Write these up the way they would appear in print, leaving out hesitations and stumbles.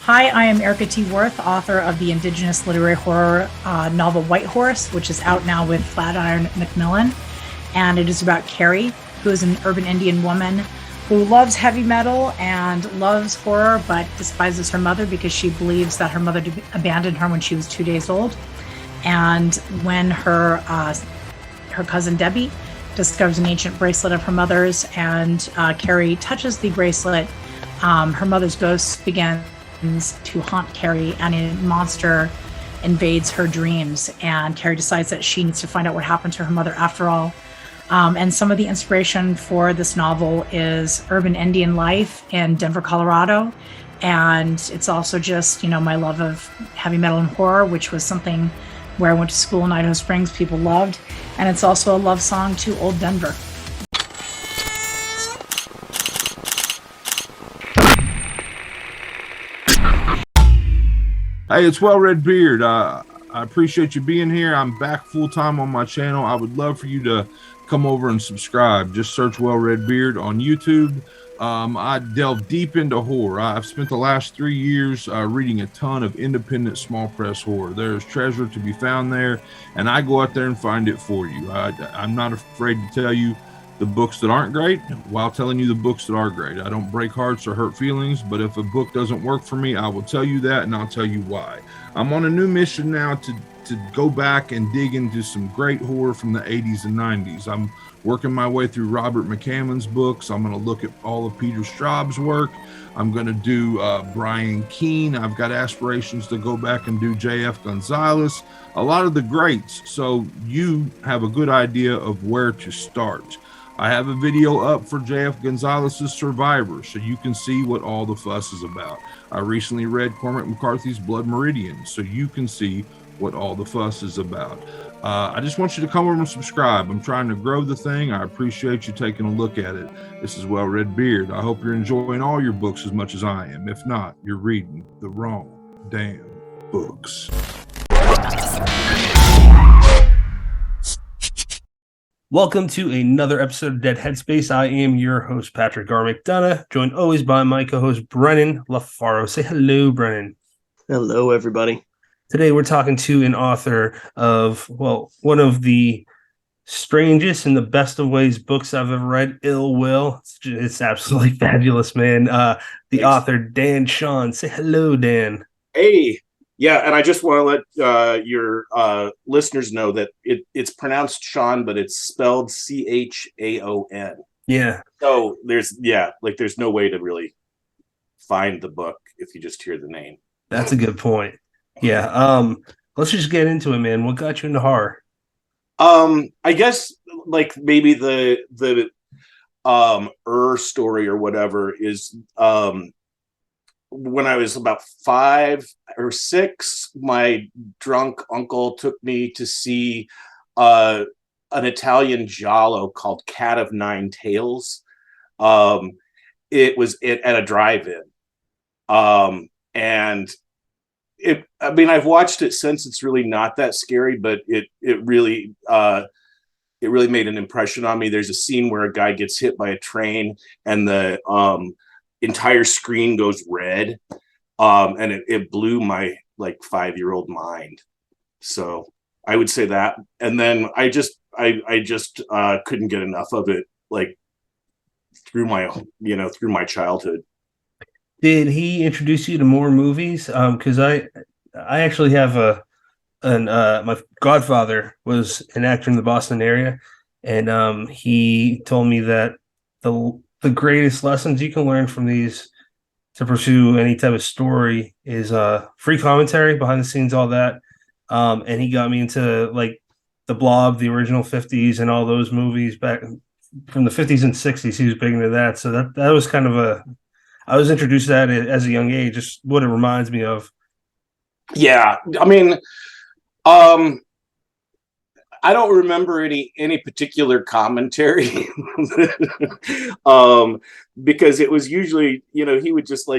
Hi, I am Erica T. Worth, author of the Indigenous literary horror novel White Horse, which is out now with Flatiron Macmillan. And it is about Carrie, who is an urban Indian woman who loves heavy metal and loves horror, but despises her mother because she believes that her mother abandoned her when she was 2 days old. And when her cousin Debbie discovers an ancient bracelet of her mother's, and Carrie touches the bracelet, her mother's ghost begins to haunt Carrie, and a monster invades her dreams. And Carrie decides that she needs to find out what happened to her mother after all. And some of the inspiration for this novel is urban Indian life in Denver, Colorado. And it's also just, my love of heavy metal and horror, which was something where I went to school in Idaho Springs, people loved. And it's also a love song to old Denver. Hey, it's Well Red Beard. I appreciate you being here. I'm back full time on my channel. I would love for you to come over and subscribe. Just search Well Red Beard on YouTube. I delve deep into horror. I've spent the last 3 years reading a ton of independent small press horror. There's treasure to be found there, and I go out there and find it for you. I'm not afraid to tell you the books that aren't great while telling you the books that are great. I don't break hearts or hurt feelings, but if a book doesn't work for me, I will tell you that, and I'll tell you why. I'm on a new mission now to go back and dig into some great horror from the 80s and 90s. I'm working my way through Robert McCammon's books. I'm going to look at all of Peter Straub's work. I'm going to do Brian Keene. I've got aspirations to go back and do J.F. Gonzalez, a lot of the greats, so you have a good idea of where to start. I have a video up for J.F. Gonzalez's Survivor, so you can see what all the fuss is about. I recently read Cormac McCarthy's Blood Meridian, so you can see what all the fuss is about. I just want you to come over and subscribe. I'm trying to grow the thing. I appreciate you taking a look at it. This is Well Red Beard. I hope you're enjoying all your books as much as I am. If not, you're reading the wrong damn books. Welcome to another episode of Dead Headspace. I am your host, Patrick R. McDonough, joined always by my co-host, Brennan LaFaro. Say hello, Brennan. Hello, everybody. Today we're talking to an author of, one of the strangest and the best of ways books I've ever read, Ill Will. It's absolutely fabulous, man. The Thanks. Author, Dan Chaon. Say hello, Dan. Hey. Yeah, and I just want to let your listeners know that it's pronounced Chaon, but it's spelled Chaon. Yeah. So there's no way to really find the book if you just hear the name. That's a good point. Yeah. Let's just get into it, man. What got you into horror? I guess like maybe the story or whatever is when I was about 5 or 6, my drunk uncle took me to see an Italian giallo called Cat of Nine Tails. It was at a drive-in. And I've watched it since. It's really not that scary, but it really made an impression on me. There's a scene where a guy gets hit by a train and the entire screen goes red, and it blew my 5-year-old mind. So I would say that, and then I just couldn't get enough of it, through my childhood. Did he introduce you to more movies? Because I actually have my godfather was an actor in the Boston area, and he told me that the greatest lessons you can learn from these to pursue any type of story is free commentary, behind the scenes, all that. And he got me into The Blob, the original 50s, and all those movies back from the 50s and 60s. He was big into that. So that was kind of I was introduced to that as a young age, just what it reminds me of. Yeah. I don't remember any particular commentary, because it was usually, he would just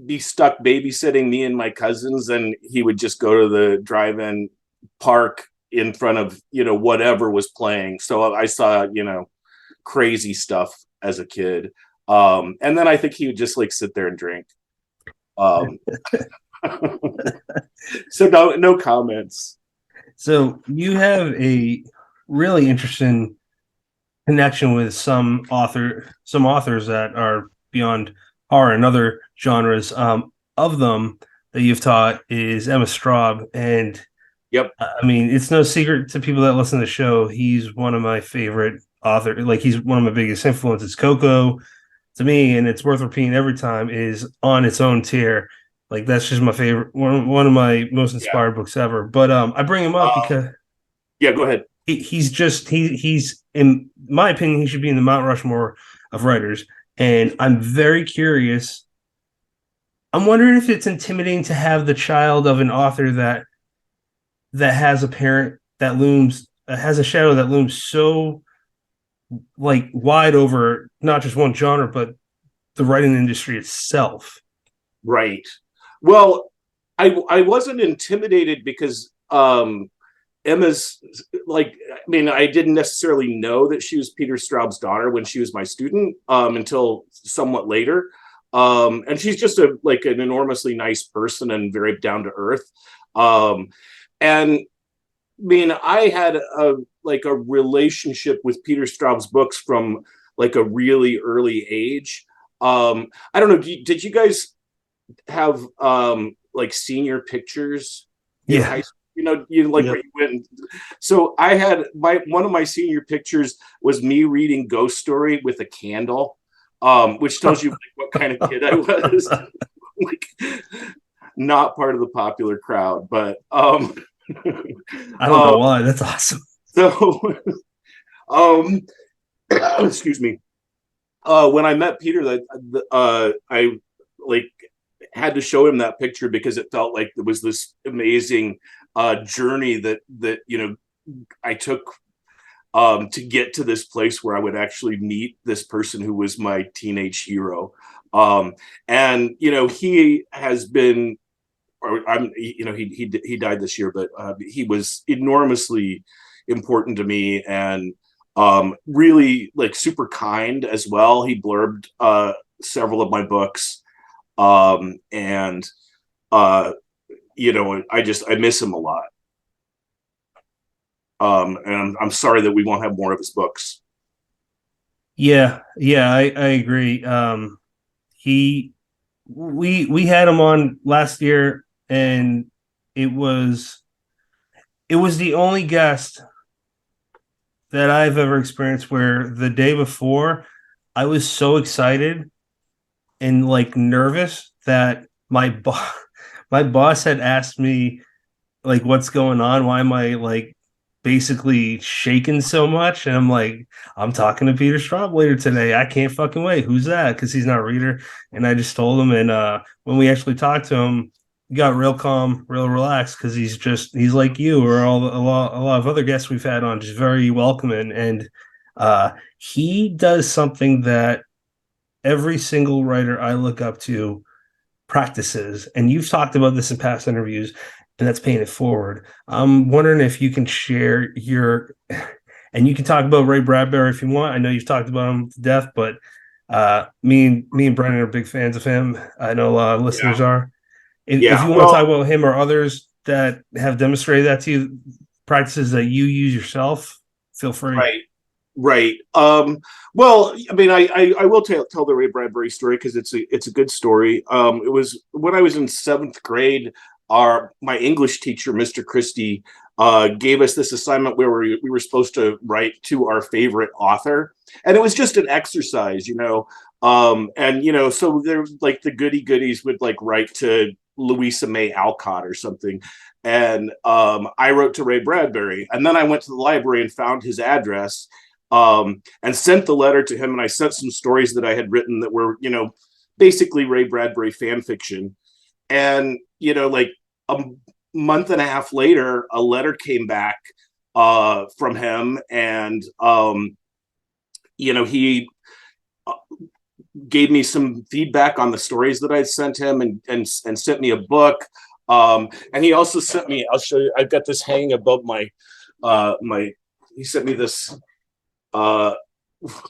be stuck babysitting me and my cousins, and he would just go to the drive-in park in front of, whatever was playing. So I saw, crazy stuff as a kid. And then I think he would just sit there and drink. Um, so no comments. So you have a really interesting connection with some authors that are beyond horror and other genres. Of them that you've taught is Emma Straub, and Yep. I mean it's no secret to people that listen to the show. He's one of my favorite authors. Like he's one of my biggest influences. Coco, to me, and it's worth repeating every time, is on its own tier. Like that's just my favorite, one of my most inspired books ever. But I bring him up because yeah, go ahead. He's in my opinion he should be in the Mount Rushmore of writers, and I'm very curious. I'm wondering if it's intimidating to have the child of an author that has a parent that looms has a shadow that looms so like wide over not just one genre but the writing industry itself. Right. Well, I wasn't intimidated because Emma's like, I mean, I didn't necessarily know that she was Peter Straub's daughter when she was my student until somewhat later. And she's just like an enormously nice person and very down to earth. And I mean, I had a relationship with Peter Straub's books from like a really early age. I don't know. Did you guys have like senior pictures in high school? You know, where you went. So I had one of my senior pictures was me reading Ghost Story with a candle, which tells you like, what kind of kid I was. Like, not part of the popular crowd, but I don't know why. That's awesome. So, excuse me. When I met Peter, I like had to show him that picture because it felt like there was this amazing journey that I took to get to this place where I would actually meet this person who was my teenage hero. And he has been, or he died this year, but he was enormously important to me and really like super kind as well. He blurbed several of my books. And I miss him a lot. And I'm sorry that we won't have more of his books. Yeah, I agree. We had him on last year, and it was the only guest that I've ever experienced where the day before I was so excited and like nervous that my boss had asked me like what's going on, why am I like basically shaking so much, and I'm like, I'm talking to Peter Straub later today, I can't fucking wait. Who's that? Because he's not a reader. And I just told him, and when we actually talked to him, he got real calm, real relaxed, because he's like you or a lot of other guests we've had on, just very welcoming. And he does something that every single writer I look up to practices, and you've talked about this in past interviews, and that's paying it forward. I'm wondering if you can share and you can talk about Ray Bradbury if you want. I know you've talked about him to death, but me and Brennan are big fans of him. I know a lot of listeners are. If you want to talk about him or others that have demonstrated that to you, practices that you use yourself, feel free. Right. Well, I mean, I will tell the Ray Bradbury story because it's a good story. It was when I was in 7th grade. My English teacher, Mr. Christie, gave us this assignment where we were supposed to write to our favorite author, and it was just an exercise, and so there's like the goodies would like write to Louisa May Alcott or something, and I wrote to Ray Bradbury, and then I went to the library and found his address, and sent the letter to him, and I sent some stories that I had written that were basically Ray Bradbury fan fiction, and like a month and a half later, a letter came back from him, and he gave me some feedback on the stories that I'd sent him, and sent me a book. And he also sent me, I'll show you, I've got this hanging above my he sent me this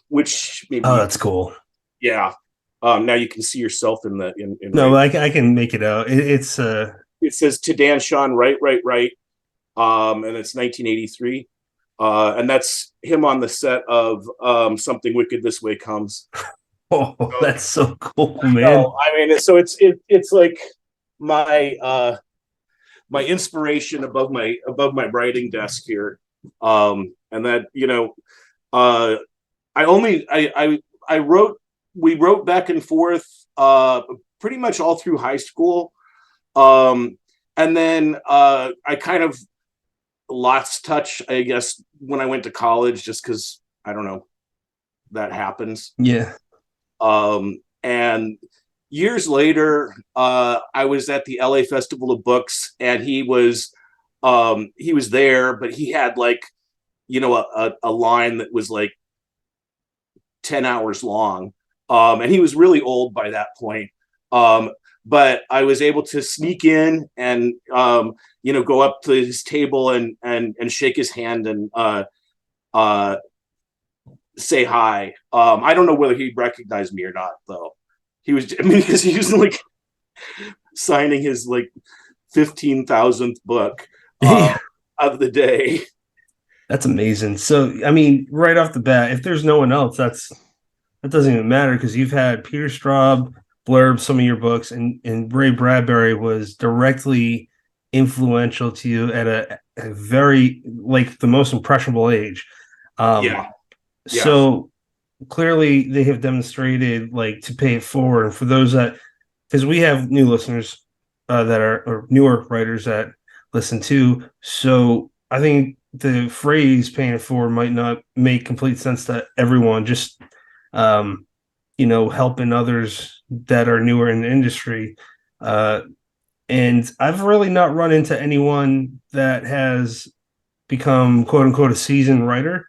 which maybe, oh, that's cool. Yeah. Now you can see yourself in the No, I can make it out. It's it says to Dan Sean, right. And it's 1983. And that's him on the set of Something Wicked This Way Comes. oh, that's so cool, man. So, I mean, so it's like my my inspiration above my writing desk here. And that, we wrote back and forth pretty much all through high school. And then I kind of lost touch, I guess, when I went to college, just because, I don't know, that happens. Yeah. And years later, I was at the LA Festival of Books, and he was there, but he had like, a line that was like 10 hours long. And he was really old by that point. But I was able to sneak in and, go up to his table and shake his hand and say hi. I don't know whether he recognized me or not, though. Because he was like signing his like 15,000th book of the day. That's amazing. So, I mean, right off the bat, if there's no one else, that doesn't even matter, because you've had Peter Straub blurb some of your books, and Ray Bradbury was directly influential to you at a very, like, the most impressionable age. So clearly they have demonstrated, like, to pay it forward. And for those that, because we have new listeners that are, or newer writers that listen to, so I think the phrase paying it forward might not make complete sense to everyone. Just helping others that are newer in the industry. And I've really not run into anyone that has become, quote unquote, a seasoned writer.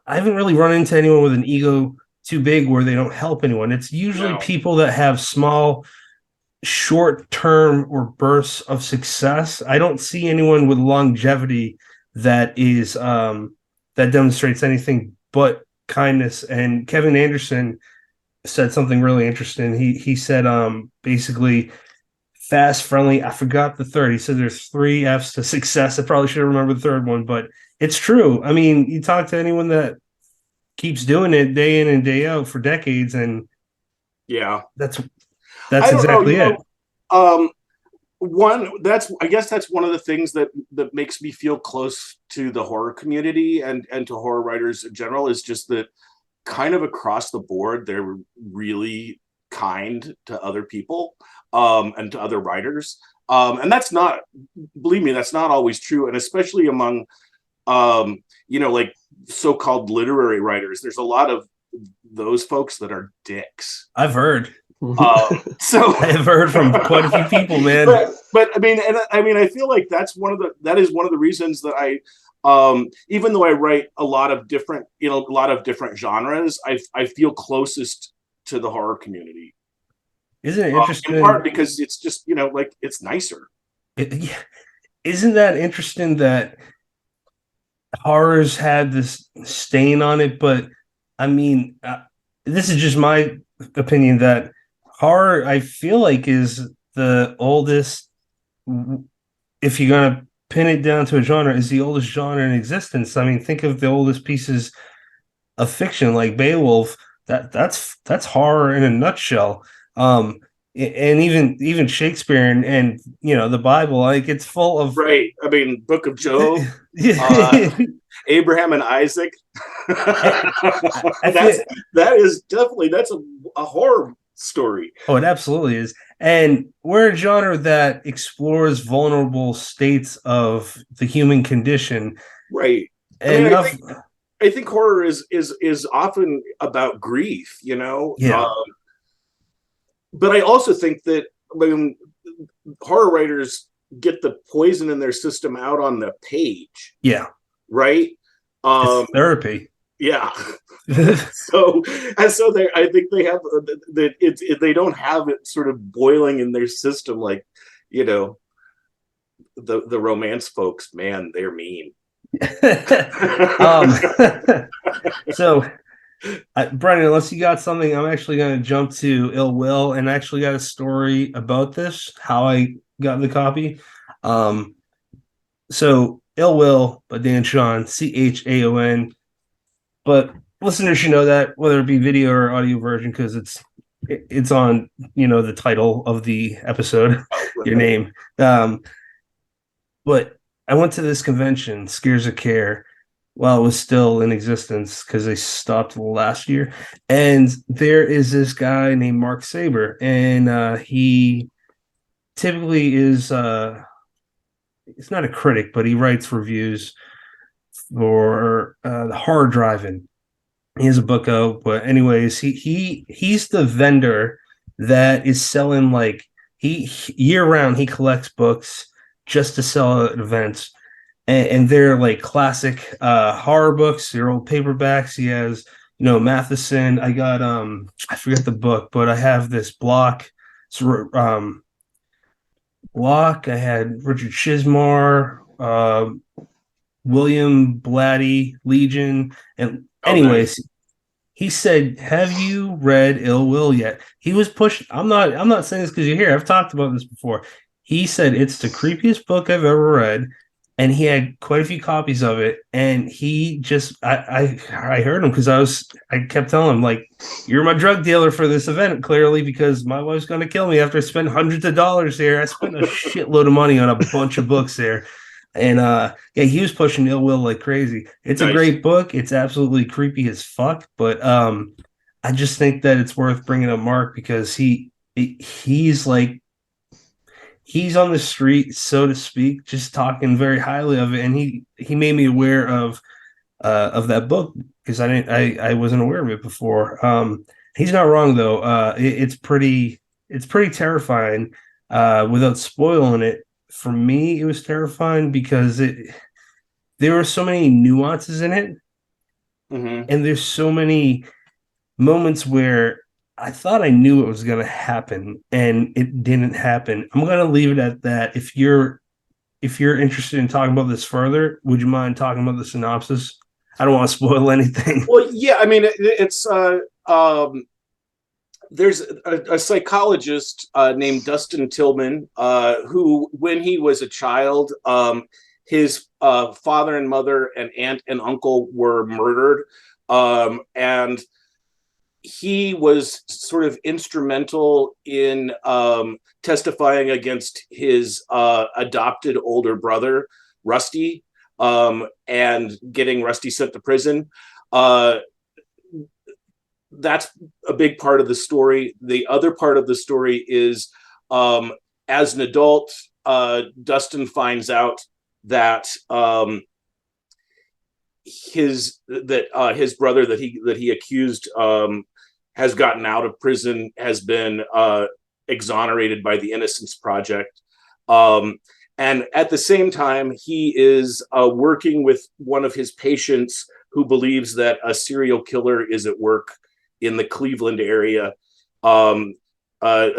I haven't really run into anyone with an ego too big where they don't help anyone. It's usually people that have small, short-term or bursts of success. I don't see anyone with longevity that is that demonstrates anything but kindness. And Kevin Anderson said something really interesting. He said basically fast, friendly. I forgot the third. He said there's 3 F's to success. I probably should have remembered the third one, but it's true. I mean, you talk to anyone that keeps doing it day in and day out for decades, and that's exactly it. I guess that's one of the things that makes me feel close to the horror community and to horror writers in general, is just that kind of across the board, they're really kind to other people and to other writers. And that's not, believe me, that's not always true. And especially among, like so-called literary writers, there's a lot of those folks that are dicks. I've heard. So I have heard from quite a few people, man. But I feel like that is one of the reasons that I, even though I write a lot of different genres, I feel closest to the horror community. Isn't it interesting? In part because it's just, it's nicer. Isn't that interesting that horror's had this stain on it? But I mean, this is just my opinion, that horror, I feel like, is the oldest, if you're going to pin it down to a genre, is the oldest genre in existence. I mean, think of the oldest pieces of fiction, like Beowulf. That's horror in a nutshell. And even Shakespeare and the Bible, like, it's full of, right. I mean, Book of Job, Abraham and Isaac. That's a horror story. Oh, it absolutely is. And we're a genre that explores vulnerable states of the human condition. Right. And I think horror is often about grief, Yeah. But I also think that horror writers get the poison in their system out on the page. Yeah. Right. It's therapy. Yeah. so I think they have that. They don't have it sort of boiling in their system like, the romance folks. Man, they're mean. So Brendan, unless you got something, I'm actually going to jump to Ill Will, and I actually got a story about this, how I got the copy. Um, so Ill Will by Dan Chaon, Chaon. But listeners should know that, whether it be video or audio version, because it's on the title of the episode, your name. But I went to this convention, Scares of Care, while it was still in existence because they stopped last year. And there is this guy named Mark Saber, and he typically is it's not a critic, but he writes reviews for the Horror Drive-In. He has a book out, but anyways, he's the vendor that is selling, like, he year round he collects books just to sell at events, and they're like classic horror books. They're old paperbacks. He has Matheson. I got I forget the book, but I have this block. So, block. I had Richard Chizmar, William Blatty, Legion, and anyways. Nice. He said, "Have you read Ill Will yet?" He was pushed. I'm not saying this because you're here. I've talked about this before. He said it's the creepiest book I've ever read, and he had quite a few copies of it. And he just, I heard him because I kept telling him, like, "You're my drug dealer for this event, clearly, because my wife's gonna kill me after I spend hundreds of dollars there. I spent a shitload of money on a bunch of books there." And yeah, he was pushing Ill Will like crazy. It's Nice. a great book. It's absolutely creepy as fuck. But I just think that it's worth bringing up Mark because he's like, he's on the street, so to speak, just talking very highly of it. And he made me aware of that book because I wasn't aware of it before. He's not wrong though. It's pretty terrifying. Without spoiling it. For me, it was terrifying because there were so many nuances in it, and there's so many moments where I thought I knew it was going to happen, and it didn't happen. I'm going to leave it at that. If you're interested in talking about this further, would you mind talking about the synopsis? I don't want to spoil anything. Well, yeah, I mean, it's there's a psychologist named Dustin Tillman who, when he was a child, his father and mother and aunt and uncle were murdered, and he was sort of instrumental in testifying against his adopted older brother, Rusty, and getting Rusty sent to prison. That's a big part of the story. The other part of the story is, as an adult, Dustin finds out that his brother that he accused has gotten out of prison, has been exonerated by the Innocence Project. And at the same time, he is working with one of his patients who believes that a serial killer is at work in the Cleveland area, a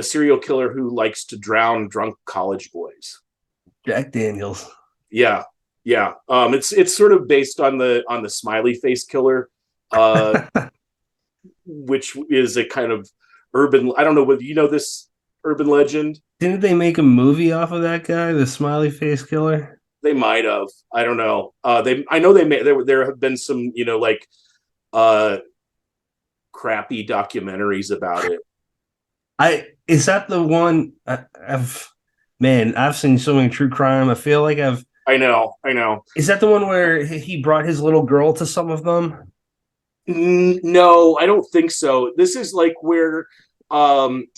serial killer who likes to drown drunk college boys. Jack Daniels. Yeah. It's sort of based on the smiley face killer, which is a kind of urban. I don't know whether you know this urban legend. Didn't they make a movie off of that guy, the smiley face killer? They might have. I don't know. I know they made. There have been some, like, crappy documentaries about it. Is that the one? I've seen so many true crime. I feel like I know. Is that the one where he brought his little girl to some of them? No, I don't think so. This is like where, like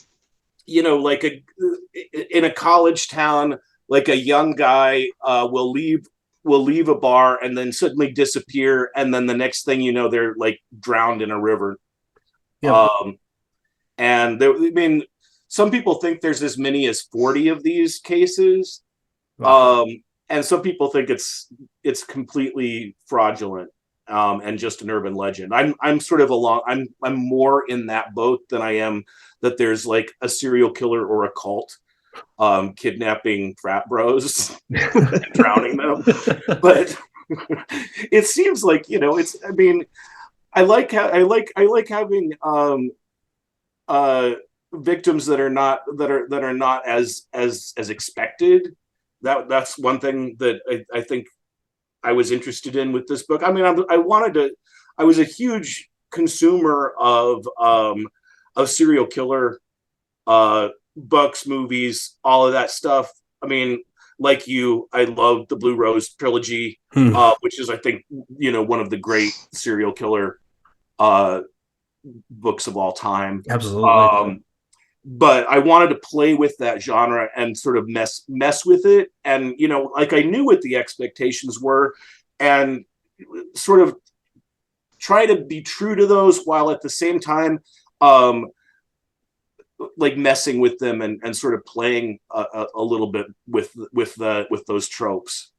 in a college town, like a young guy will leave a bar and then suddenly disappear, and then the next thing you know, they're like drowned in a river. Yep. And some people think there's as many as 40 of these cases. Wow. And some people think it's completely fraudulent and just an urban legend. I'm sort of I'm more in that boat than I am that there's like a serial killer or a cult kidnapping frat bros and drowning them. But it seems like, I like having victims that are not as expected. That's one thing that I think I was interested in with this book. I mean, I was a huge consumer of serial killer books, movies, all of that stuff. I mean, like you, I love the Blue Rose trilogy, which is, I think, one of the great serial killer books of all time. Absolutely. But I wanted to play with that genre and sort of mess with it, and like I knew what the expectations were, and sort of try to be true to those while at the same time like messing with them and sort of playing a little bit with those tropes.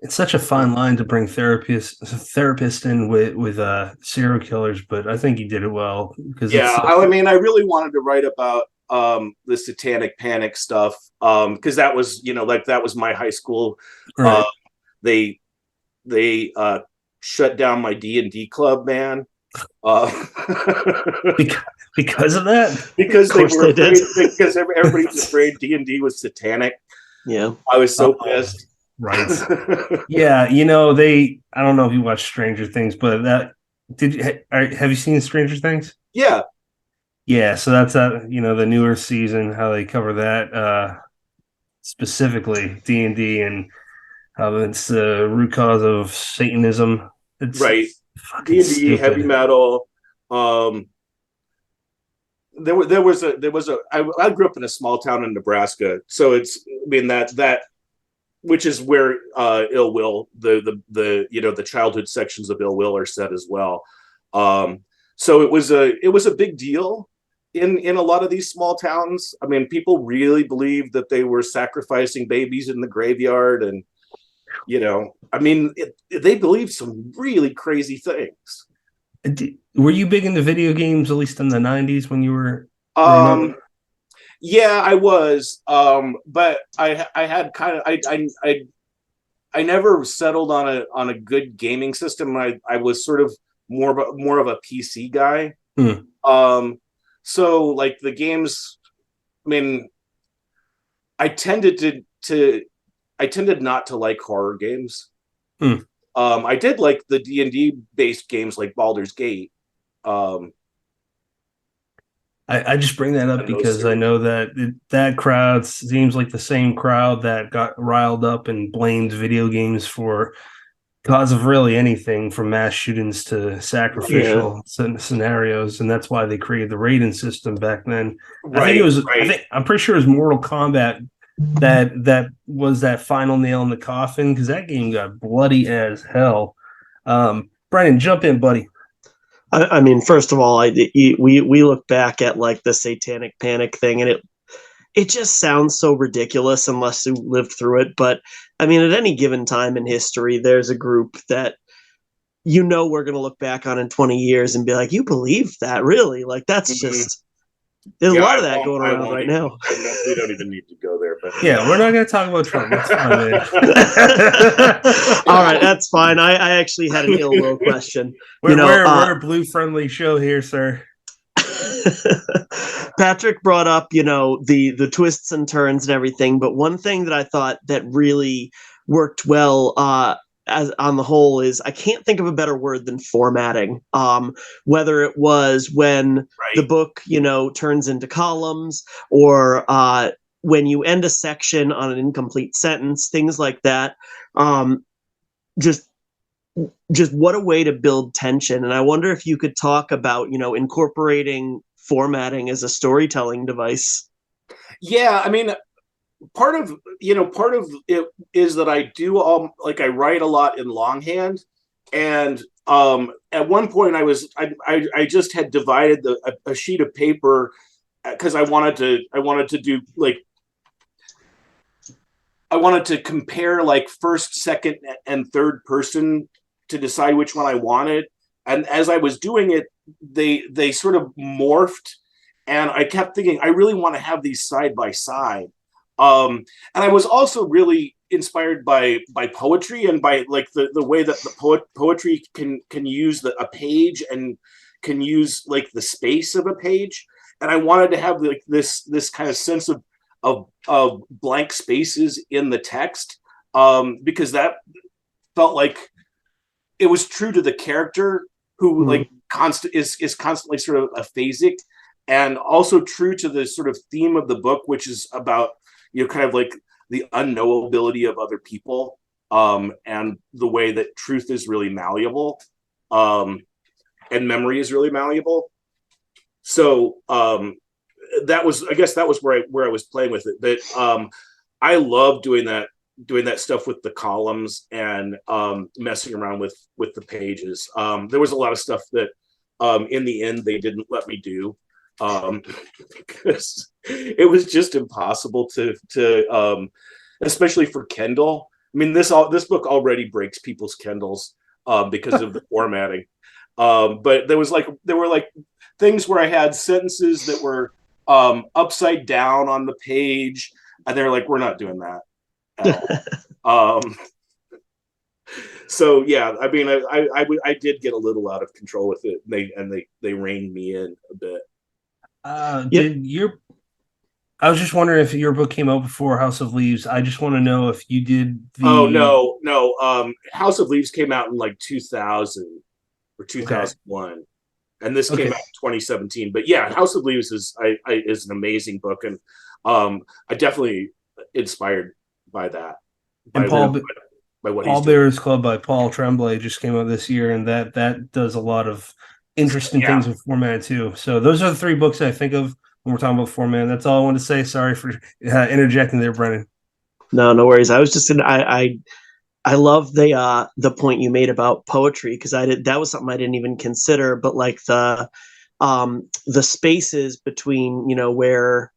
It's such a fine line to bring therapist in with serial killers, but I think you did it well because I mean, I really wanted to write about the satanic panic stuff because that was like that was my high school. Right. They shut down my D&D club, man. Because of that, because Of course they did. Because everybody was afraid D&D was satanic. Yeah, I was so pissed. Right. Yeah, I don't know if you watched Stranger Things, but have you seen Stranger Things? Yeah. Yeah, so that's the newer season, how they cover that specifically D&D and how it's the root cause of Satanism. It's right. fucking D&D, stupid. heavy metal. I grew up in a small town in Nebraska, so that which is where Ill Will, the childhood sections of Ill Will are set as well. So it was a big deal in a lot of these small towns. I mean, people really believed that they were sacrificing babies in the graveyard, and I mean, they believed some really crazy things. Were you big into video games, at least in the 90s when you were growing up? Yeah, I was, but I had kind of I never settled on a good gaming system. I was sort of more of a PC guy. So like the games, I mean, I tended not to like horror games. I did like the D&D based games like Baldur's Gate. I just bring that up because I know that crowd seems like the same crowd that got riled up and blamed video games for cause of really anything from mass shootings to sacrificial scenarios, and that's why they created the rating system back then. Right. I'm pretty sure it was Mortal Kombat that was that final nail in the coffin because that game got bloody as hell. Brennan, jump in, buddy. I mean, first of all, we look back at like the satanic panic thing, and it just sounds so ridiculous unless you lived through it. But I mean, at any given time in history, there's a group that we're going to look back on in 20 years and be like, you believe that, really? Like that's just there's a lot of that going around right now. We don't even need to go there, but yeah, we're not going to talk about Trump. That's fine, man. All right, that's fine. I actually had an ill will question. We're a blue friendly show here, sir. Patrick brought up, the twists and turns and everything, but one thing that I thought that really worked well as on the whole is I can't think of a better word than formatting. Whether it was when the book, turns into columns, or when you end a section on an incomplete sentence, things like that. Just what a way to build tension. And I wonder if you could talk about, incorporating formatting as a storytelling device. Yeah, I mean, part of it is that I do I write a lot in longhand, and at one point I just had divided a sheet of paper because I wanted to do I wanted to compare like first, second, and third person to decide which one I wanted. And as I was doing it, they sort of morphed, and I kept thinking, I really want to have these side by side. And I was also really inspired by poetry and by like the way that the poetry can use a page and can use like the space of a page. And I wanted to have like this kind of sense of blank spaces in the text, because that felt like it was true to the character who like is constantly sort of aphasic, and also true to the sort of theme of the book, which is about, you know, kind of like the unknowability of other people, and the way that truth is really malleable, and memory is really malleable. So that was, I guess that was where I was playing with it. That I love doing that stuff with the columns and messing around with the pages. There was a lot of stuff that in the end they didn't let me do, because it was just impossible to especially for Kindle. I mean, this book already breaks people's Kindles because of the formatting. But there were like things where I had sentences that were upside down on the page, and they're like, we're not doing that at all. So yeah, I mean, I did get a little out of control with it. They reined me in a bit. I was just wondering if your book came out before House of Leaves. I just want to know if you did the. Oh no. House of Leaves came out in like 2000 or 2001. Okay. And this came out in 2017. But yeah, House of Leaves is an amazing book, and I definitely inspired by that. And Paul Bear's Club by Paul Tremblay just came out this year, and that does a lot of interesting things with format too. So those are the three books I think of when we're talking about format. That's all I want to say. Sorry for interjecting there, Brennan. No worries. I was just I love the point you made about poetry, because that was something I didn't even consider. But like the spaces between, you know, where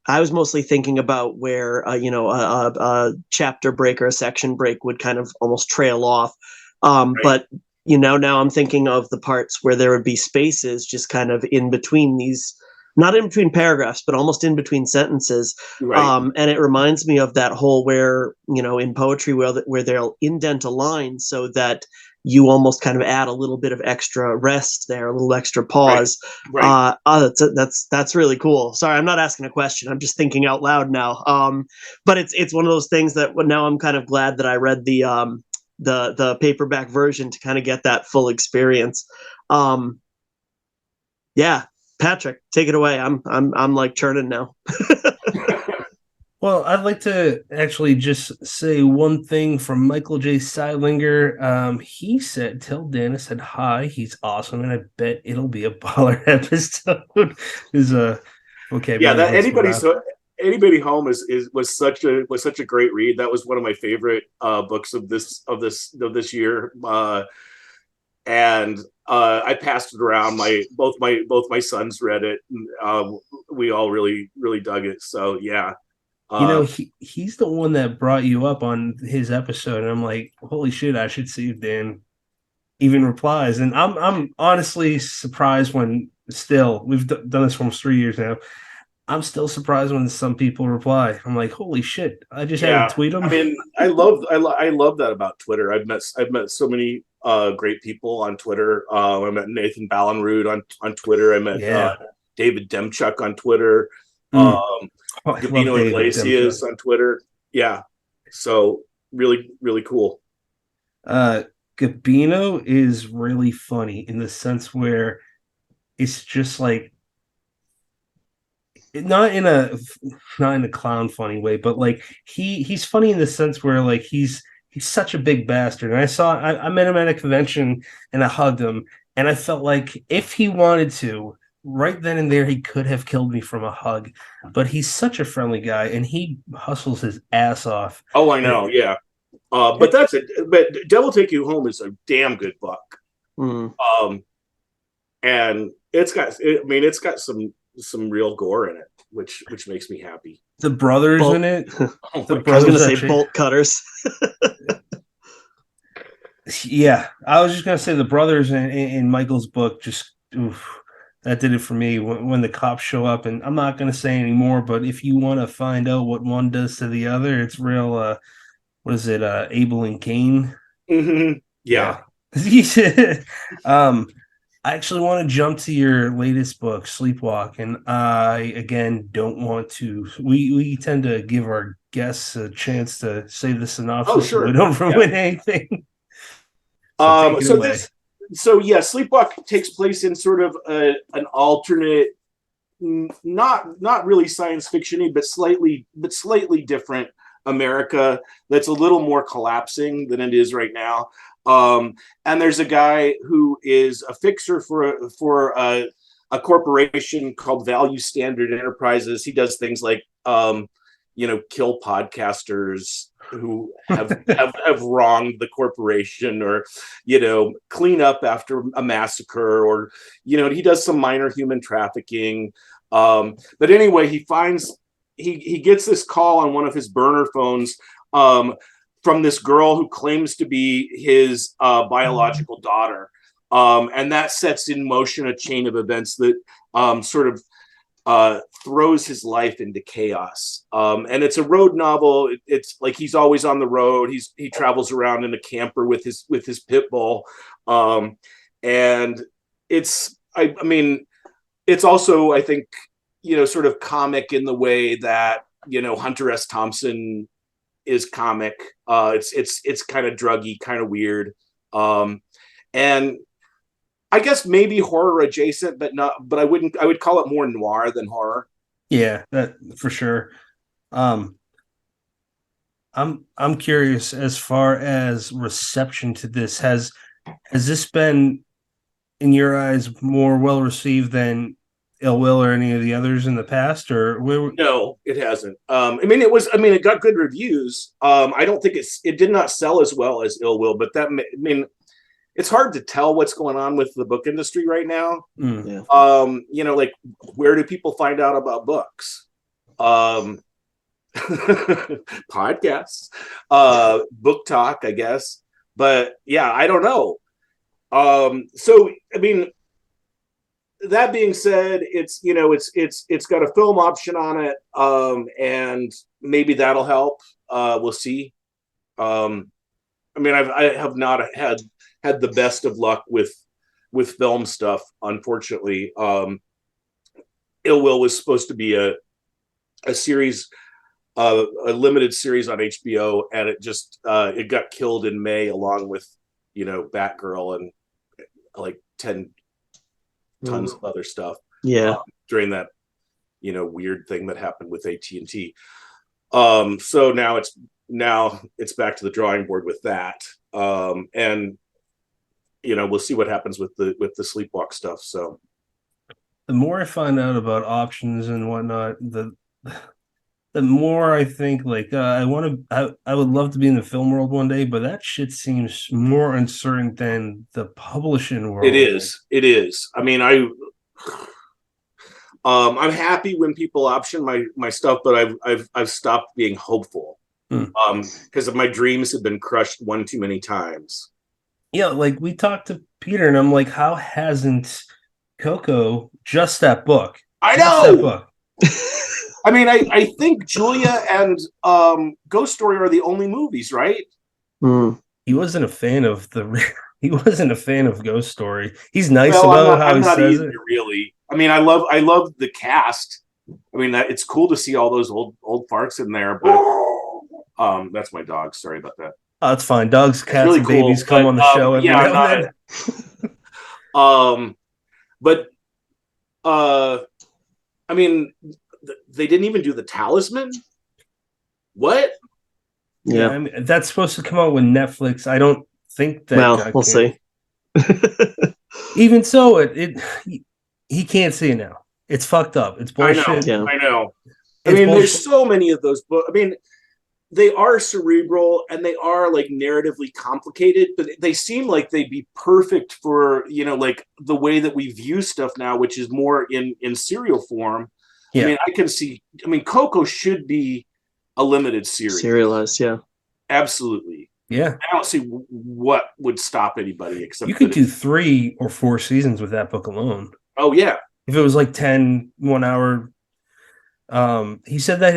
I was mostly thinking about where a chapter break or a section break would kind of almost trail off. Right. But you know, now I'm thinking of the parts where there would be spaces just kind of in between these. Not in between paragraphs, but almost in between sentences. Right. And it reminds me of that whole where, you know, in poetry where they'll indent a line so that you almost kind of add a little bit of extra rest there, a little extra pause. Right. That's really cool. Sorry, I'm not asking a question. I'm just thinking out loud now. But it's one of those things that now I'm kind of glad that I read the paperback version to kind of get that full experience. Yeah. Patrick, take it away. I'm like churning now. Well, I'd like to actually just say one thing from Michael J. Seidlinger. He said, "Tell Dennis said hi. He's awesome, and I bet it'll be a baller episode." Is okay. Yeah, that anybody home was such a great read. That was one of my favorite books of this year. And I passed it around. Both my sons read it, and we all really dug it. So yeah, you know, he's the one that brought you up on his episode, and I'm like, holy shit, I should see if Dan even replies. And I'm honestly surprised when still we've done this for almost 3 years now. I'm still surprised when some people reply. I'm like, holy shit, I just had to tweet them. I mean, I love that about Twitter. I've met so many great people on Twitter. I met Nathan Ballenrud on Twitter. I met David Demchuk on Twitter. Gabino Iglesias on Twitter. Yeah. So really, really cool. Gabino is really funny in the sense where it's just like not in a clown funny way, but like he's funny in the sense where like he's such a big bastard. And I met him at a convention and I hugged him, and I felt like if he wanted to, right then and there, he could have killed me from a hug. But he's such a friendly guy, and he hustles his ass off. Oh, I know, yeah. But Devil Take You Home is a damn good book. And it's got some real gore in it, which makes me happy. The brothers in it. I was going to say bolt cutters. Yeah, I was just going to say the brothers in Michael's book. Just that did it for me. When the cops show up, and I'm not going to say anymore, but if you want to find out what one does to the other, it's real. What is it? Abel and Cain. Mm-hmm. Yeah. I actually want to jump to your latest book, Sleepwalk, and I again don't want to. We tend to give our guests a chance to say the synopsis, Oh, sure. so we don't ruin anything. So take it away. Sleepwalk takes place in sort of an alternate, not really science fiction-y, but slightly different America that's a little more collapsing than it is right now. And there's a guy who is a fixer for a corporation called Value Standard Enterprises. He does things like kill podcasters who have wronged the corporation, or clean up after a massacre, or he does some minor human trafficking. But anyway, he gets this call on one of his burner phones from this girl who claims to be his biological daughter. And that sets in motion a chain of events that sort of throws his life into chaos. And it's a road novel. It's like he's always on the road. He travels around in a camper with his pit bull. And it's also, I think, sort of comic in the way that, Hunter S. Thompson is comic. It's kind of druggy, kind of weird. And I guess maybe horror adjacent, but I would call it more noir than horror. Yeah, that for sure. I'm curious as far as reception to this. Has this been, in your eyes, more well received than Ill Will or any of the others in the past, or No, it hasn't. It got good reviews. I don't think it did not sell as well as Ill Will, but it's hard to tell what's going on with the book industry right now. Yeah. Like, where do people find out about books? Podcasts, book talk, I guess. But yeah, I don't know. That being said, it's got a film option on it, and maybe that'll help. We'll see. I have not had the best of luck with film stuff, unfortunately. Ill Will was supposed to be a series, a limited series on HBO, and it got killed in May, along with Batgirl and like 10 tons of other stuff. Yeah. During that weird thing that happened with AT&T. So now it's back to the drawing board with that. And we'll see what happens with the Sleepwalk stuff. So the more I find out about options and whatnot, the more I think like I would love to be in the film world one day, but that shit seems more uncertain than the publishing world. It is. I'm happy when people option my stuff, but I've stopped being hopeful because my dreams have been crushed one too many times. Yeah, like we talked to Peter, and I'm like, how hasn't Coco just that book? I know. I think Julia and Ghost Story are the only movies, right? He wasn't a fan of Ghost Story. He's nice about how he says it. Really, I love the cast. It's cool to see all those old farts in there, but that's my dog. Sorry about that. Oh, it's fine. Dogs, cats, really and babies come on the show every now and then. They didn't even do the Talisman. What? Yeah, that's supposed to come out with Netflix. I don't think that. Well, we'll see. Even so, he can't see it now. It's fucked up. It's bullshit. I know. There's so many of those books. They are cerebral and they are like narratively complicated, but they seem like they'd be perfect for like the way that we view stuff now, which is more in serial form. Yeah. I can see. Coco should be a limited series, serialized. Yeah, absolutely. Yeah, I don't see what would stop anybody except you could do 3 or 4 seasons with that book alone. Oh yeah, if it was like 1 hour. He said that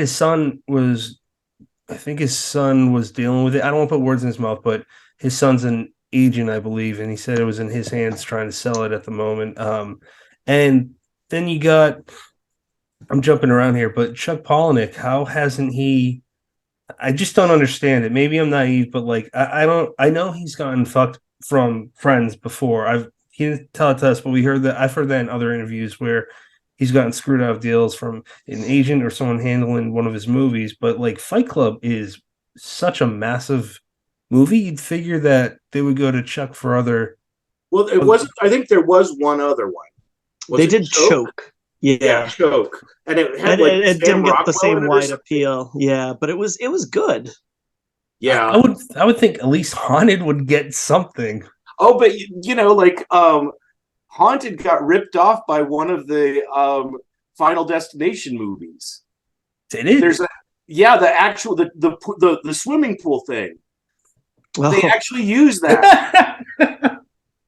I think his son was dealing with it. I don't want to put words in his mouth, but his son's an agent, I believe, and he said it was in his hands trying to sell it at the moment. And then you got, I'm jumping around here, but Chuck Palahniuk, how hasn't he? I just don't understand it. Maybe I'm naive, but like I don't. I know he's gotten fucked from friends before. He didn't tell it to us, but I've heard that in other interviews where he's gotten screwed out of deals from an agent or someone handling one of his movies. But like Fight Club is such a massive movie, you'd figure that they would go to Chuck for other. Well, it wasn't. I think there was one other one. They did Choke. Yeah, Choke, and it had it didn't get the same wide appeal. Yeah, but it was good. Yeah, I would think at least Haunted would get something. Oh, but Haunted got ripped off by one of the Final Destination movies. Did it? The actual the swimming pool thing. Oh. They actually used that.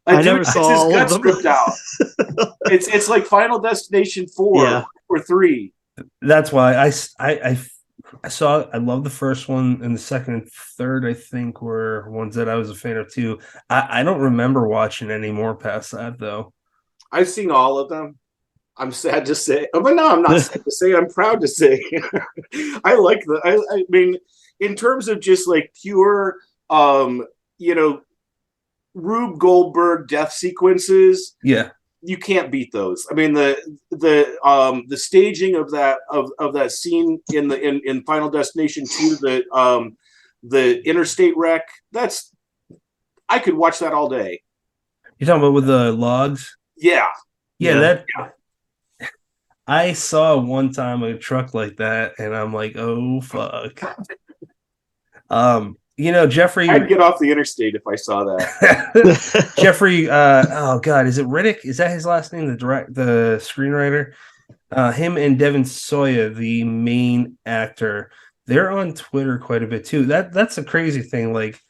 I never saw his guts ripped out. It's like Final Destination 4 or 3. That's why I saw. I love the first one, and the second and third, I think, were ones that I was a fan of too. I don't remember watching any more past that though. I've seen all of them. I'm sad to say, but no, I'm not sad to say. I'm proud to say. I like I mean, in terms of just like pure, Rube Goldberg death sequences. Yeah, you can't beat those. I mean, the staging of that scene in Final Destination 2, the interstate wreck. I could watch that all day. You're talking about with the logs? Yeah. I saw one time a truck like that, and I'm like, oh fuck. Jeffrey, I'd get off the interstate if I saw that. Jeffrey, oh god, is it Riddick? Is that his last name? The screenwriter, him and Devin Soya, the main actor, they're on Twitter quite a bit too. That's a crazy thing. Like,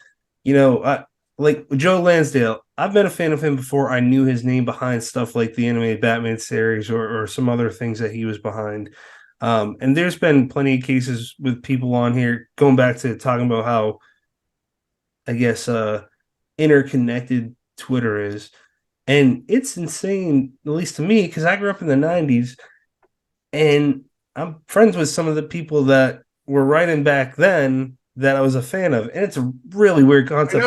like Joe Lansdale, I've been a fan of him before I knew his name behind stuff like the animated Batman series or some other things that he was behind. And there's been plenty of cases with people on here going back to talking about how, I guess, interconnected Twitter is. And it's insane, at least to me, because I grew up in the 90s and I'm friends with some of the people that were writing back then that I was a fan of. And it's a really weird concept.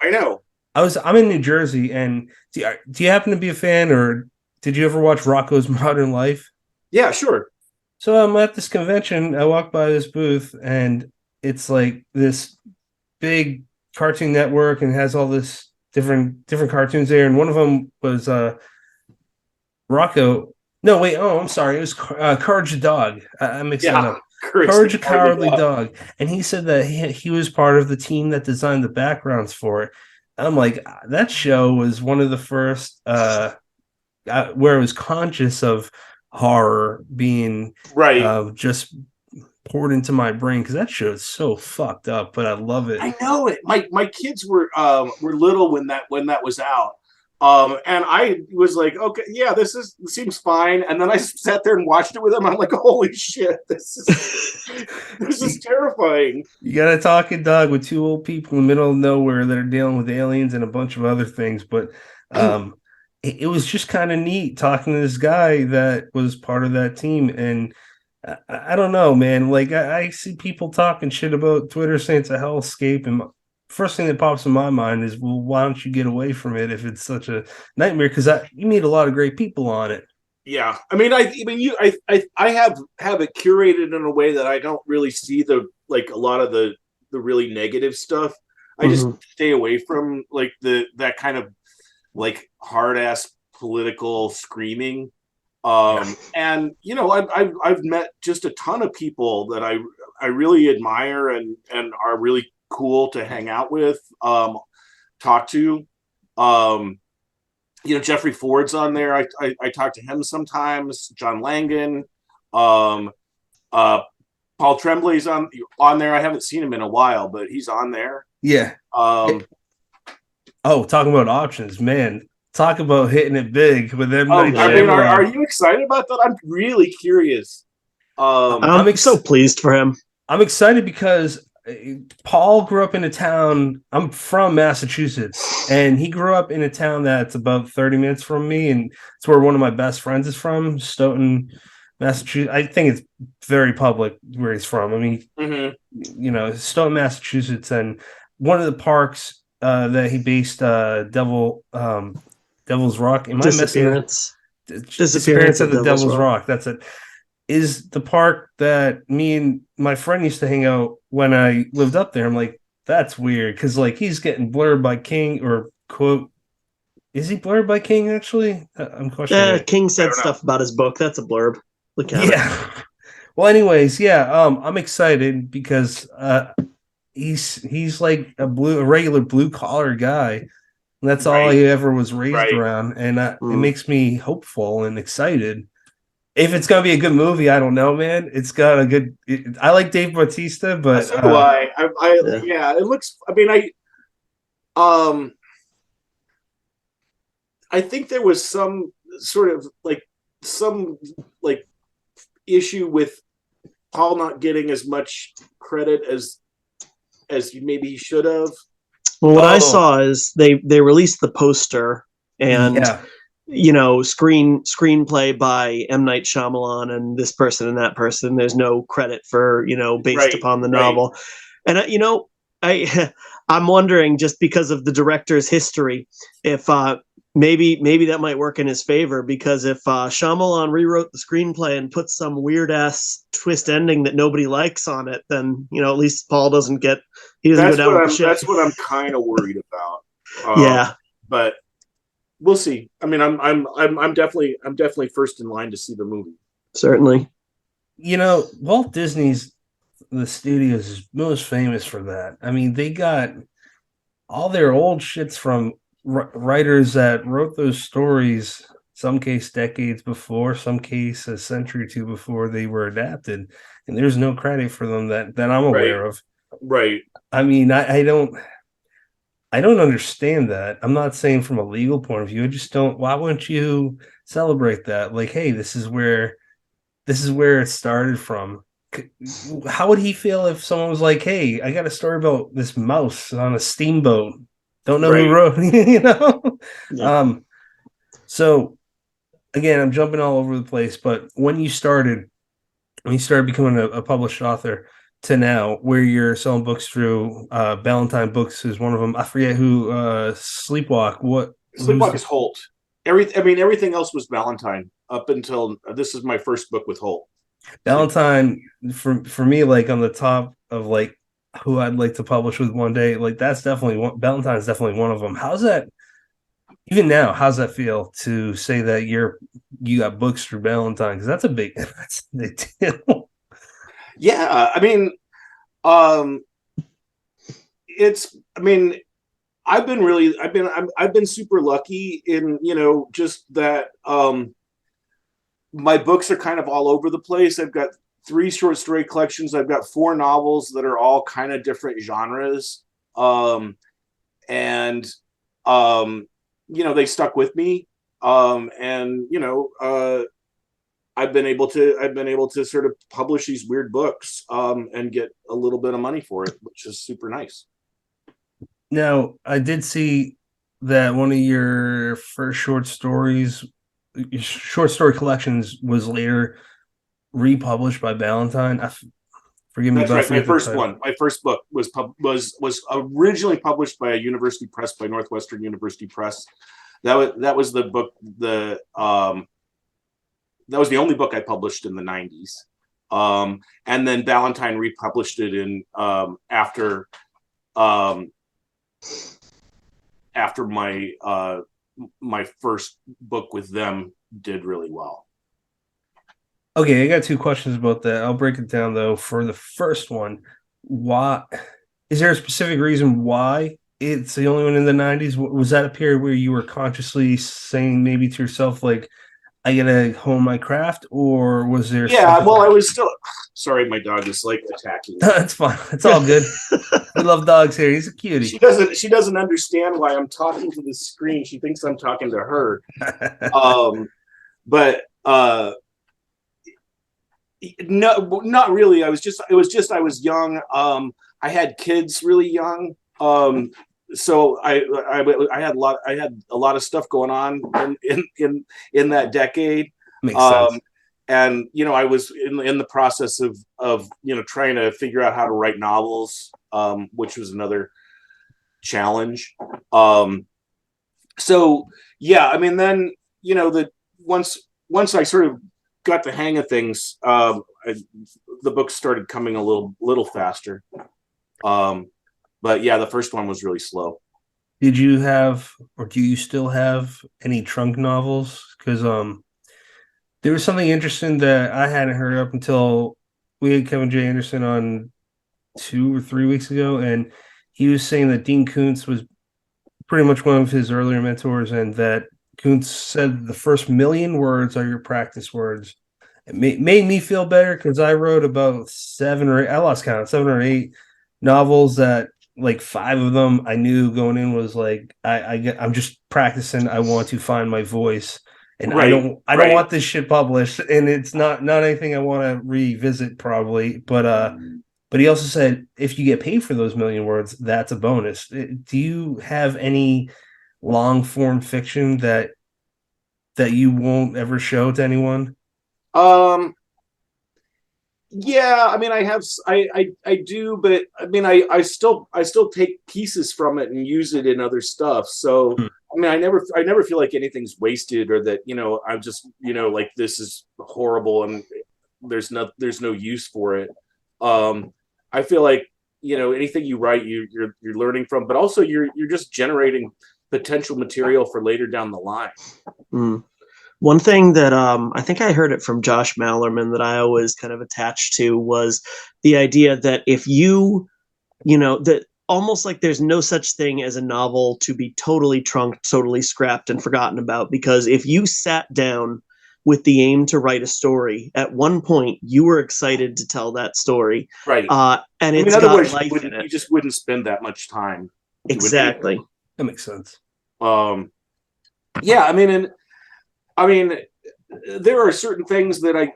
I know. I'm in New Jersey, and do you happen to be a fan, or did you ever watch Rocko's Modern Life? Yeah, sure. So I'm at this convention. I walk by this booth, and it's like this big Cartoon Network, and has all this different cartoons there. And one of them was Rocko. No, wait. Oh, I'm sorry. It was Courage the Dog. I mixed that up. Courage the Cowardly Dog. And he said that he was part of the team that designed the backgrounds for it. I'm like, that show was one of the first where I was conscious of horror being just poured into my brain, because that show is so fucked up, but I love it. I know it. My kids were little when that was out. And I was like, okay, yeah, this seems fine. And then I sat there and watched it with them. I'm like, holy shit, this is terrifying. You got a talking dog with two old people in the middle of nowhere that are dealing with aliens and a bunch of other things. But it was just kind of neat talking to this guy that was part of that team. And I don't know, man. Like, I see people talking shit about Twitter saying it's a hellscape, and first thing that pops in my mind is, well, why don't you get away from it if it's such a nightmare? Because you meet a lot of great people on it. Yeah, I mean, I have it curated in a way that I don't really see a lot of the really negative stuff. I just stay away from like that kind of like hard ass political screaming. And I've met just a ton of people that I really admire and are really cool to hang out with, talk to. Jeffrey Ford's on there. I talk to him sometimes. John Langan, Paul Tremblay's on there. I haven't seen him in a while, but he's on there. Yeah. Talking about options, man. talk about hitting it big with them. I mean, are Shyamalan. you excited about that? I'm really curious. I'm so pleased for him. I'm excited because Paul grew up in a town. I'm from Massachusetts, and he grew up in a town that's about 30 minutes from me, and it's where one of my best friends is from, Stoughton, Massachusetts. I think it's very public where he's from. I mean, Stoughton, Massachusetts, and one of the parks that he based Devil's Rock. Am I missing Disappearance of the Devil's Rock? That's it. Is the park that me and my friend used to hang out when I lived up there. I'm like, that's weird because like he's getting blurred by King or quote. Is he blurred by King actually? I'm questioning. King said stuff about his book. That's a blurb. Look at it. Well, anyways, I'm excited because he's like a regular blue collar guy. And that's all he ever was raised around, and it makes me hopeful and excited. If it's gonna be a good movie, I don't know, man. It's got a good. I like Dave Bautista, but so do I. Yeah, it looks. I mean, I think there was some sort of issue with Paul not getting as much credit as maybe he should have. Well, what I saw is they released the poster and screenplay by M. Night Shyamalan and this person and that person. There's no credit for based upon the novel, and I'm wondering just because of the director's history if maybe that might work in his favor, because if Shyamalan rewrote the screenplay and put some weird ass twist ending that nobody likes on it, then at least Paul doesn't go down with the ship. That's what I'm kind of worried about. But we'll see. I mean, I'm definitely first in line to see the movie. Certainly. Walt Disney's the studios is most famous for that. I mean, they got all their old shits from writers that wrote those stories, some case decades before, some case a century or two before they were adapted, and there's no credit for them that I'm aware of. Right. I mean, I don't understand that. I'm not saying from a legal point of view. I just don't. Why wouldn't you celebrate that? Like, hey, this is where it started from. How would he feel if someone was like, hey, I got a story about this mouse on a steamboat? Don't know who wrote, Yeah. So again, I'm jumping all over the place, but when you started becoming a published author to now, where you're selling books through Ballantine Books is one of them. I forget who. Sleepwalk. What? Sleepwalk is Holt. Everything else was Ballantine up until this is my first book with Holt. Ballantine for me, like on the top of like who I'd like to publish with one day. Like that's definitely one. Ballantine's definitely one of them. How's that? Even now, how's that feel to say that you got books through Ballantine? Because that's a big deal. Yeah, I mean, I've been super lucky in just that. My books are kind of all over the place. I've got 3 short story collections. I've got 4 novels that are all kind of different genres. They stuck with me. I've been able to sort of publish these weird books and get a little bit of money for it, which is super nice. Now, I did see that one of your first short story collections was later republished by Ballantine. Forgive me. That's right. My first one. My first book was originally published by a university press, by Northwestern University Press. That was the book. That was the only book I published in the 90s. And then Ballantine republished it in after my first book with them did really well. Okay, I got 2 questions about that. I'll break it down though. For the first one, why is there a specific reason why it's the only one in the 90s? Was that a period where you were consciously saying maybe to yourself, like, I gotta hone my craft, or was there? Yeah, well, I was still. Sorry, my dog is like attacking me. That's fine. It's all good. We love dogs here. He's a cutie. She doesn't understand why I'm talking to the screen. She thinks I'm talking to her. But no, not really. I was young. I had kids really young. So I had a lot of stuff going on in that decade. Makes sense. And I was in the process of trying to figure out how to write novels, which was another challenge. So yeah, I mean, then once I sort of got the hang of things, the books started coming a little faster. But yeah, the first one was really slow. Did you have, or do you still have any trunk novels? Because there was something interesting that I hadn't heard up until we had Kevin J. Anderson on 2 or 3 weeks ago, and he was saying that Dean Koontz was pretty much one of his earlier mentors, and that Koontz said the first 1,000,000 words are your practice words. It made me feel better because I wrote about 7 or 8, I lost count, 7 or 8 novels that, like, 5 of them I knew going in was like, I'm just practicing. I want to find my voice, and I don't want this shit published, and it's not anything I want to revisit probably. But he also said if you get paid for those 1,000,000 words, that's a bonus. Do you have any long form fiction that you won't ever show to anyone? Yeah, I mean, I do, but I mean, I still take pieces from it and use it in other stuff. So, I mean, I never feel like anything's wasted, or that, I'm just, like, this is horrible and there's no use for it. I feel like, anything you write, you're learning from, but also you're just generating potential material for later down the line. One thing that I think I heard it from Josh Mallerman that I always kind of attached to was the idea that if that almost like there's no such thing as a novel to be totally trunked, totally scrapped and forgotten about, because if you sat down with the aim to write a story, at one point you were excited to tell that story. Right. And it's got life in it. You just wouldn't spend that much time. Exactly. That makes sense. Yeah, I mean, there are certain things that I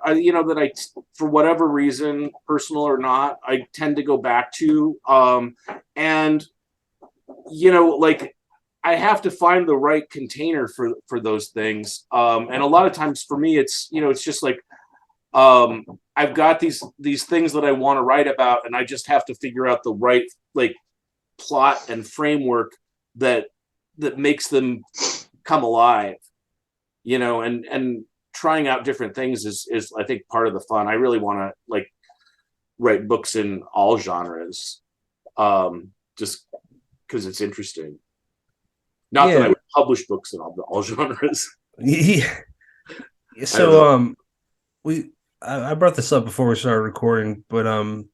for whatever reason, personal or not, I tend to go back to. And like, I have to find the right container for those things. And a lot of times for me, it's just like, I've got these things that I want to write about, and I just have to figure out the right, like, plot and framework that makes them come alive. And trying out different things is I think part of the fun. I really want to, like, write books in all genres, just because it's interesting. Not that I would publish books in all genres. Yeah. So I brought this up before we started recording, but I'm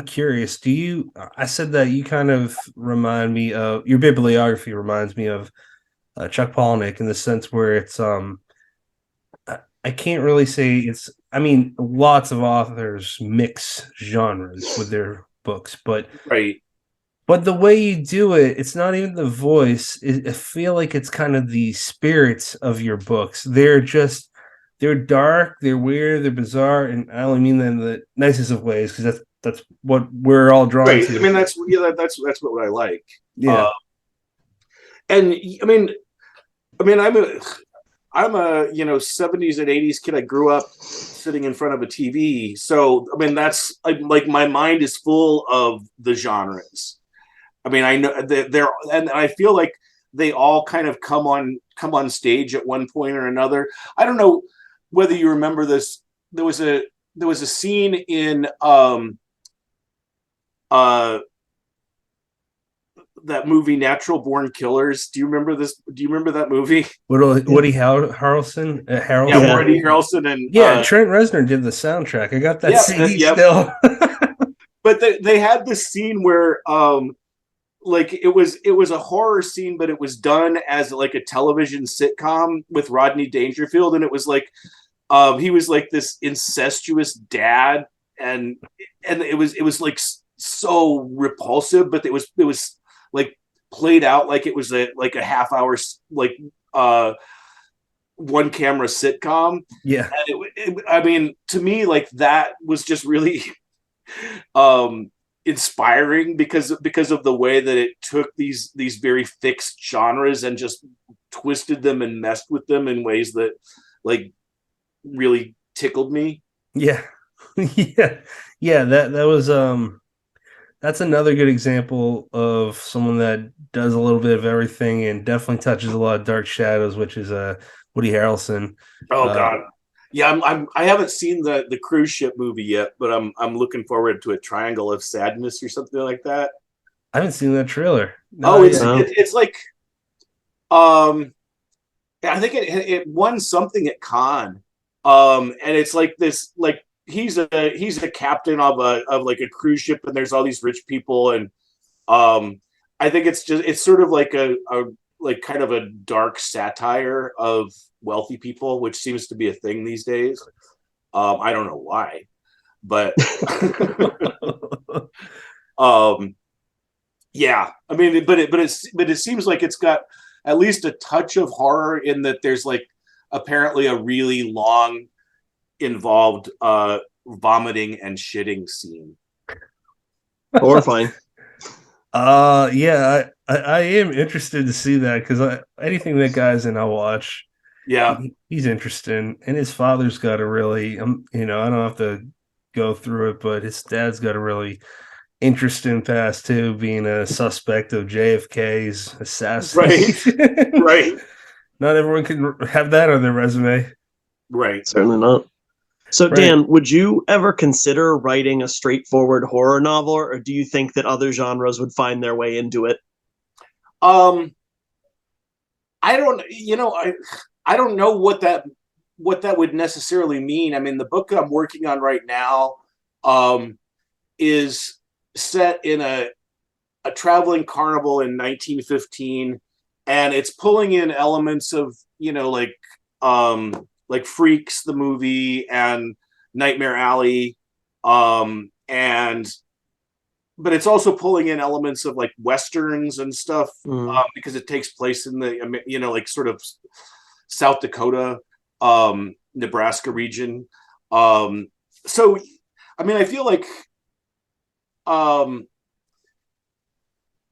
curious. I said that you kind of remind me of, your bibliography reminds me of Chuck Palahniuk, in the sense where it's I can't really say it's, I mean, lots of authors mix genres with their books, but right. But the way you do it, it's not even the voice. I feel like it's kind of the spirits of your books. They're dark, they're weird, they're bizarre, and I only mean that in the nicest of ways, because that's what we're all drawn to. I mean, that's what I like. Yeah. And I mean, I'm a 70s and 80s kid. I grew up sitting in front of a TV, so I mean, that's like my mind is full of the genres. I mean, I know they're, and I feel like they all kind of come on stage at one point or another. I don't know whether you remember this. There was a scene in that movie Natural Born Killers. Do you remember this? Do you remember that movie? Woody Harrelson? Yeah, Woody Harrelson and Trent Reznor did the soundtrack. I got that CD still. But they had this scene where like it was a horror scene, but it was done as like a television sitcom with Rodney Dangerfield, and it was like he was like this incestuous dad, and it was like so repulsive, but it was like played out like it was a half hour like one camera sitcom. Yeah. And I mean, to me, like that was just really inspiring because of the way that it took these very fixed genres and just twisted them and messed with them in ways that like really tickled me. Yeah. Yeah. That was that's another good example of someone that does a little bit of everything and definitely touches a lot of dark shadows, which is Woody Harrelson. Oh God. Yeah, I haven't seen the cruise ship movie yet, but I'm looking forward to a Triangle of Sadness or something like that. I haven't seen that trailer. Oh, it's yeah. it's like I think it won something at Cannes. And it's like this like he's a captain of like a cruise ship, and there's all these rich people, and I think it's sort of like a like kind of a dark satire of wealthy people, which seems to be a thing these days. I don't know why, but yeah, I mean, but it seems like it's got at least a touch of horror in that there's like apparently a really long involved vomiting and shitting scene. Horrifying. Yeah, I am interested to see that because anything that guy's in, I'll watch. Yeah, He's interesting, and his father's got a really, I don't have to go through it, but his dad's got a really interesting past too, being a suspect of JFK's assassination. Right. Not everyone can have that on their resume. Right. Certainly not. So, Right. Dan, would you ever consider writing a straightforward horror novel, or do you think that other genres would find their way into it? I don't, I don't know what that would necessarily mean. I mean, the book I'm working on right now is set in a traveling carnival in 1915, and it's pulling in elements of like Freaks the movie and Nightmare Alley, and but it's also pulling in elements of like westerns and stuff because it takes place in the like sort of South Dakota, Nebraska region. So I mean, I feel like I'm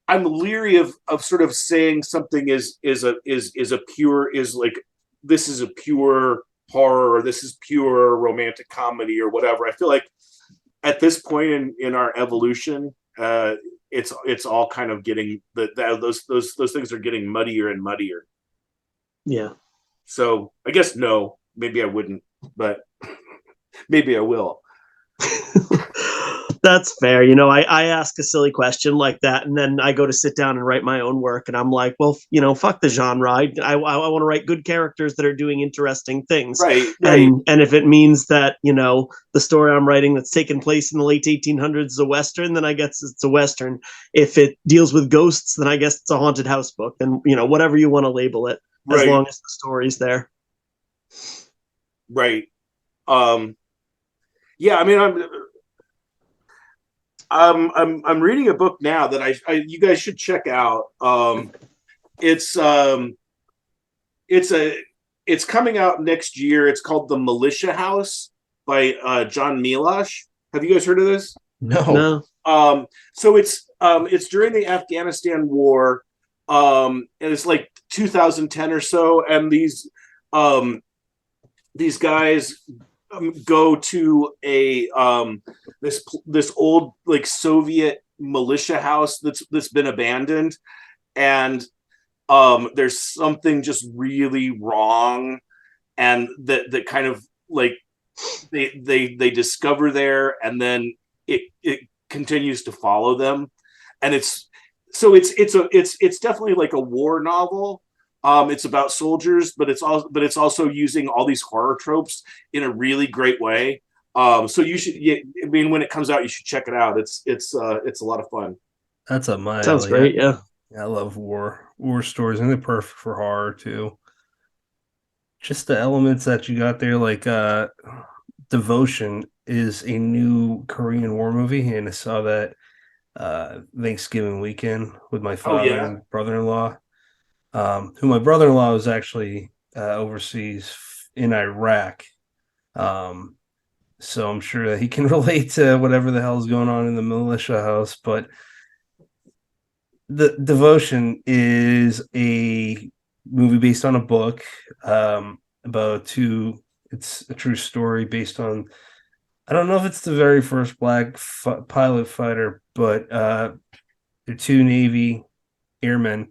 leery of sort of saying something is a pure is like this is a pure horror or this is pure romantic comedy or whatever. I feel like at this point in our evolution, it's all kind of getting those things are getting muddier and muddier. Yeah. So I guess no, maybe I wouldn't, but maybe I will. That's fair. You know, I ask a silly question like that, and then I go to sit down and write my own work, and I'm like, well, fuck the genre. I want to write good characters that are doing interesting things. Right. And if it means that, the story I'm writing that's taken place in the late 1800s is a Western, then I guess it's a Western. If it deals with ghosts, then I guess it's a haunted house book. And, whatever you want to label it, as long as the story's there. Right. Yeah, I mean, I'm reading a book now that you guys should check out. It's coming out next year. It's called The Militia House by John Milosh. Have you guys heard of this? No. So it's during the Afghanistan war, and it's like 2010 or so, and these guys go to a this old like Soviet militia house that's been abandoned, and there's something just really wrong, and that kind of like they discover there, and then it continues to follow them, and it's definitely like a war novel. It's about soldiers, but it's also using all these horror tropes in a really great way. So you should, I mean, when it comes out, you should check it out. It's a lot of fun. That's up my Sounds alley. great. Yeah. I love war stories, and they're perfect for horror too. Just the elements that you got there, like Devotion is a new Korean war movie, and I saw that Thanksgiving weekend with my Oh father yeah. and brother-in-law. Who my brother-in-law was actually overseas in Iraq. Um, so I'm sure that he can relate to whatever the hell is going on in the militia house. But the Devotion is a movie based on a book about two. It's a true story based on. I don't know if it's the very first black pilot fighter, but they're two Navy airmen,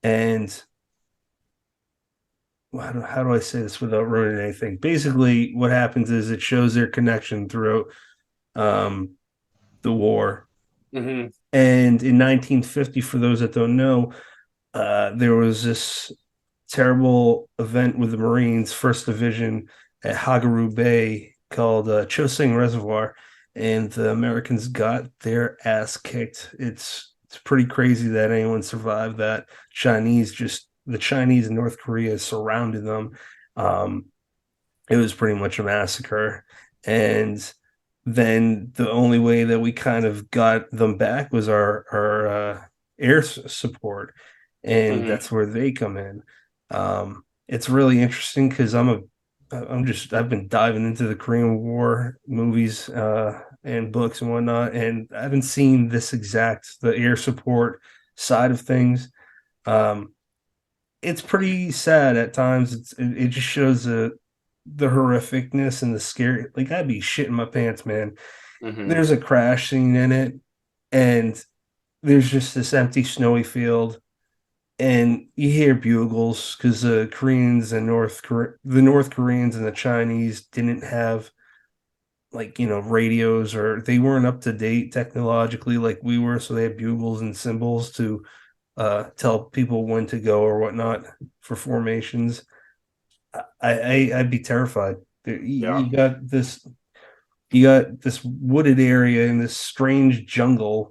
and how do I say this without ruining anything? Basically, what happens is it shows their connection throughout um, the war. Hmm. And in 1950, for those that don't know, there was this terrible event with the Marines, First Division at Hagaru Bay called Chosing Reservoir, and the Americans got their ass kicked. It's pretty crazy that anyone survived that. The Chinese and North Korea surrounded them. Um, it was pretty much a massacre, and then the only way that we kind of got them back was our air support, and Hmm. that's where they come in. It's really interesting because I've been diving into the Korean War movies and books and whatnot, and I haven't seen the air support side of things. Um, it's pretty sad at times. It just shows the horrificness and the scary. Like, I'd be shitting my pants, man. Hmm. There's a crash scene in it, and there's just this empty snowy field, and you hear bugles because the North Koreans and the Chinese didn't have, like, radios, or they weren't up to date technologically like we were, so they had bugles and symbols to tell people when to go or whatnot for formations. I'd be terrified. Yeah. You got this wooded area in this strange jungle,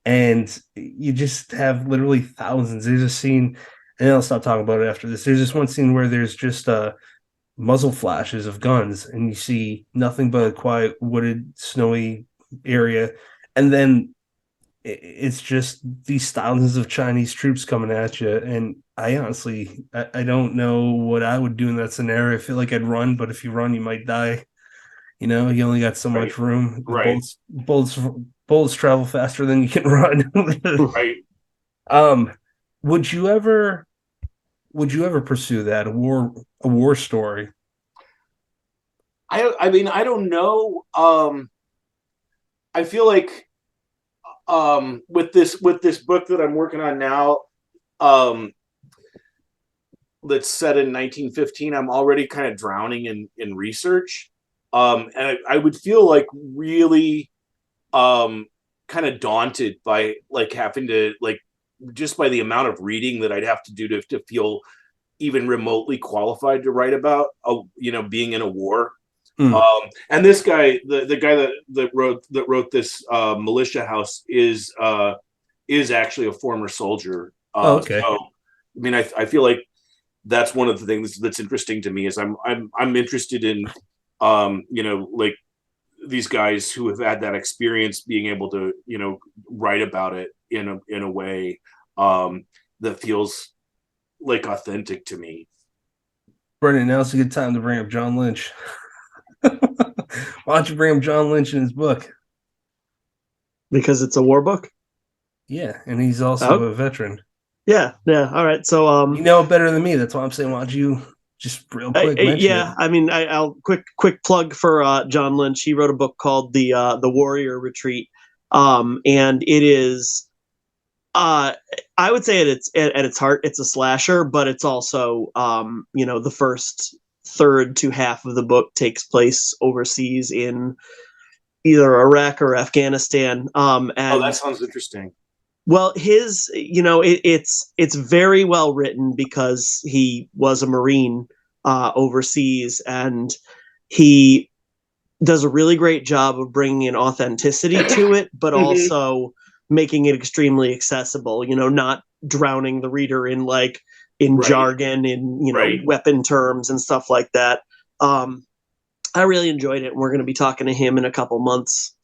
and you just have literally thousands. There's a scene, and I'll stop talking about it after this. There's this one scene where there's just muzzle flashes of guns, and you see nothing but a quiet, wooded, snowy area, and then it's just these thousands of Chinese troops coming at you. And I honestly, I don't know what I would do in that scenario. I feel like I'd run, but if you run, you might die. You only got so Right. much room. The Right. bullets travel faster than you can run. Right. um, would you ever pursue that a war story? I mean, I don't know. I feel like with this book that I'm working on now, um that's set in 1915, I'm already kind of drowning in research. And I would feel like really kind of daunted by like having to like just by the amount of reading that I'd have to do to feel even remotely qualified to write about being in a war. Hmm. And this guy, the guy that wrote this militia house is actually a former soldier. Oh, So okay. I mean, I feel like that's one of the things that's interesting to me is I'm interested in like these guys who have had that experience being able to write about it in a way that feels like authentic to me. Brendan, now's a good time to bring up John Lynch. Why don't you bring up John Lynch in his book? Because it's a war book. Yeah, and he's also a veteran. Yeah. All right. So You know it better than me. That's why I'm saying, why don't you just real quick mention it? I mean, I'll quick plug for John Lynch. He wrote a book called the Warrior Retreat, and it is, I would say at its heart, it's a slasher, but it's also, the first third to half of the book takes place overseas in either Iraq or Afghanistan. Oh, And that sounds interesting. well, it's very well written because he was a Marine overseas, and he does a really great job of bringing an authenticity to it, but Mhm. also making it extremely accessible. Not drowning the reader in in Right. jargon, in Right. weapon terms and stuff like that. I really enjoyed it, and we're going to be talking to him in a couple months.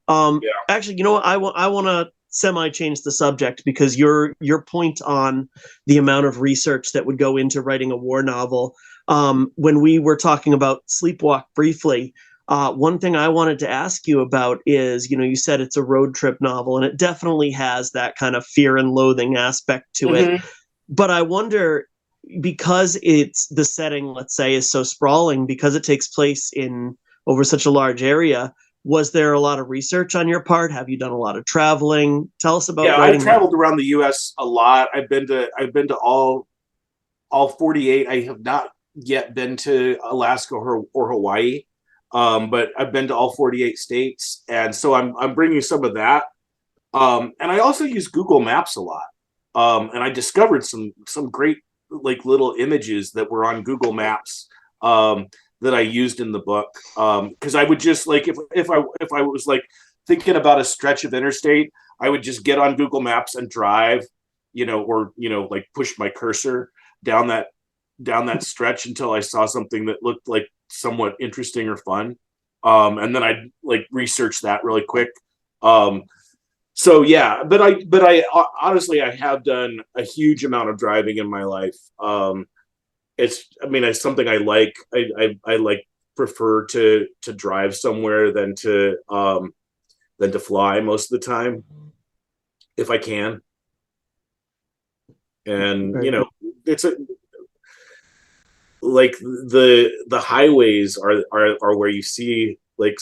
Actually, you know what? I want to semi change the subject, because your point on the amount of research that would go into writing a war novel. When we were talking about Sleepwalk briefly, one thing I wanted to ask you about is, you said it's a road trip novel, and it definitely has that kind of fear and loathing aspect to it. But I wonder, because it's the setting, let's say, is so sprawling, because it takes place in over such a large area, was there a lot of research on your part? Have you done a lot of traveling? Tell us about writing. I've traveled around the US a lot. I've been to all 48. I have not yet been to Alaska or Hawaii. But I've been to all 48 states, and so I'm bringing some of that. And I also use Google Maps a lot. And I discovered some great like little images that were on Google Maps that I used in the book. Because I would just like if I was like thinking about a stretch of interstate, I would just get on Google Maps and drive, or like push my cursor down that stretch until I saw something that looked like somewhat interesting or fun. And then I'd like research that really quick. So yeah, but I honestly, I have done a huge amount of driving in my life. It's something I like. I like prefer to drive somewhere than to fly most of the time if I can. And it's like the highways are where you see like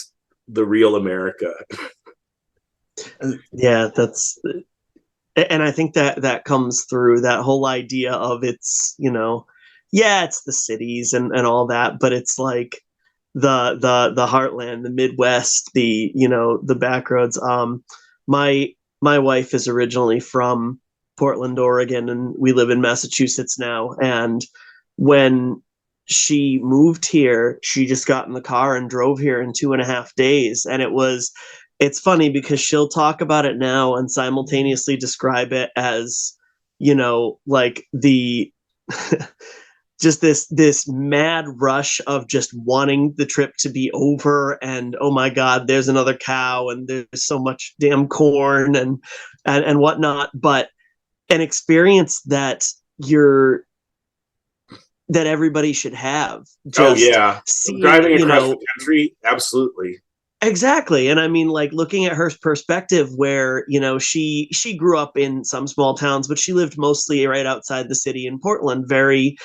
the real America. Yeah, and I think that comes through that whole idea of it's it's the cities and all that, but it's like the heartland, the Midwest, the back roads. My wife is originally from Portland, Oregon, and we live in Massachusetts now. And when she moved here, she just got in the car and drove here in 2.5 days. And it's funny because she'll talk about it now and simultaneously describe it as, like the just this mad rush of just wanting the trip to be over, and oh my God, there's another cow and there's so much damn corn and whatnot. But an experience that everybody should have. Just seeing, driving across the country, absolutely. Exactly. And I mean, like, looking at her perspective, where she grew up in some small towns, but she lived mostly right outside the city in Portland, very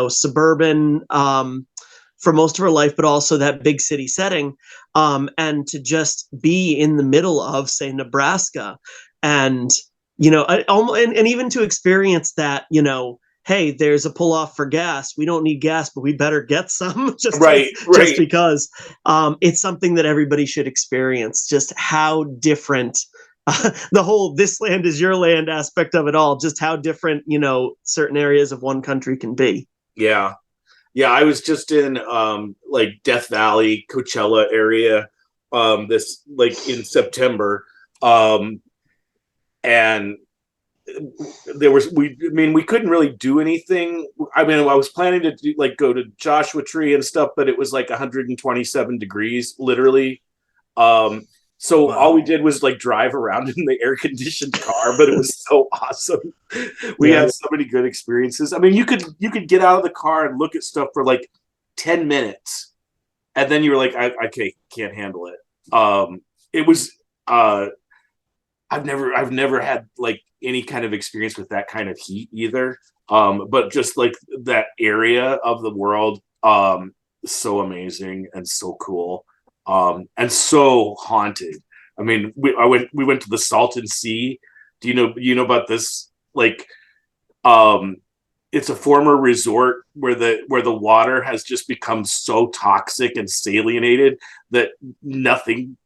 suburban for most of her life, but also that big city setting, and to just be in the middle of, say, Nebraska, and and even to experience that, hey, there's a pull off for gas. We don't need gas, but we better get some just because it's something that everybody should experience. Just how different the whole "this land is your land" aspect of it all. Just how different certain areas of one country can be. Yeah. I was just in like Death Valley, Coachella area this like in September, and we couldn't really do anything. I was planning to go to Joshua Tree and stuff, but it was like 127 degrees literally. So wow. All we did was like drive around in the air conditioned car, but it was so awesome. We had so many good experiences. I mean, you could get out of the car and look at stuff for like 10 minutes, and then you were like, I can't handle it. It was I've never had like any kind of experience with that kind of heat either. But just like that area of the world, so amazing and so cool, and so haunted. I mean, we went to the Salton Sea. Do you know about this? Like, it's a former resort where the water has just become so toxic and salinated that nothing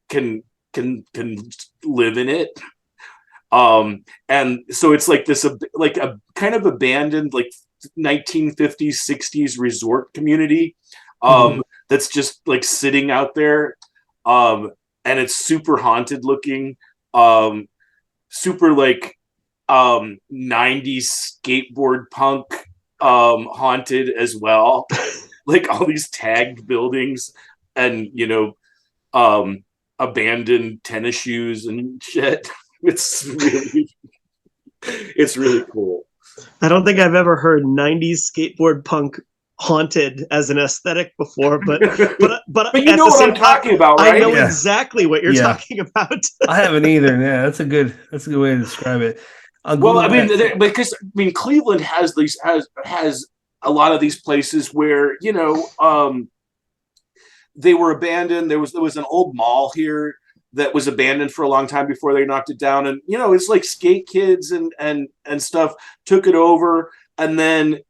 can live in it. And so it's like this like a kind of abandoned like 1950s 60s resort community that's just like sitting out there, and it's super haunted looking, super like 90s skateboard punk haunted as well. Like all these tagged buildings, and abandoned tennis shoes and shit. It's really cool. I don't think I've ever heard 90s skateboard punk haunted as an aesthetic before, but you know what I'm talking about, right? I know exactly what you're talking about. I haven't either. Yeah, that's a good way to describe it. Well, I mean, because Cleveland has a lot of these places where, you know, they were abandoned. There was an old mall here that was abandoned for a long time before they knocked it down, and you know, it's like skate kids and stuff took it over, and then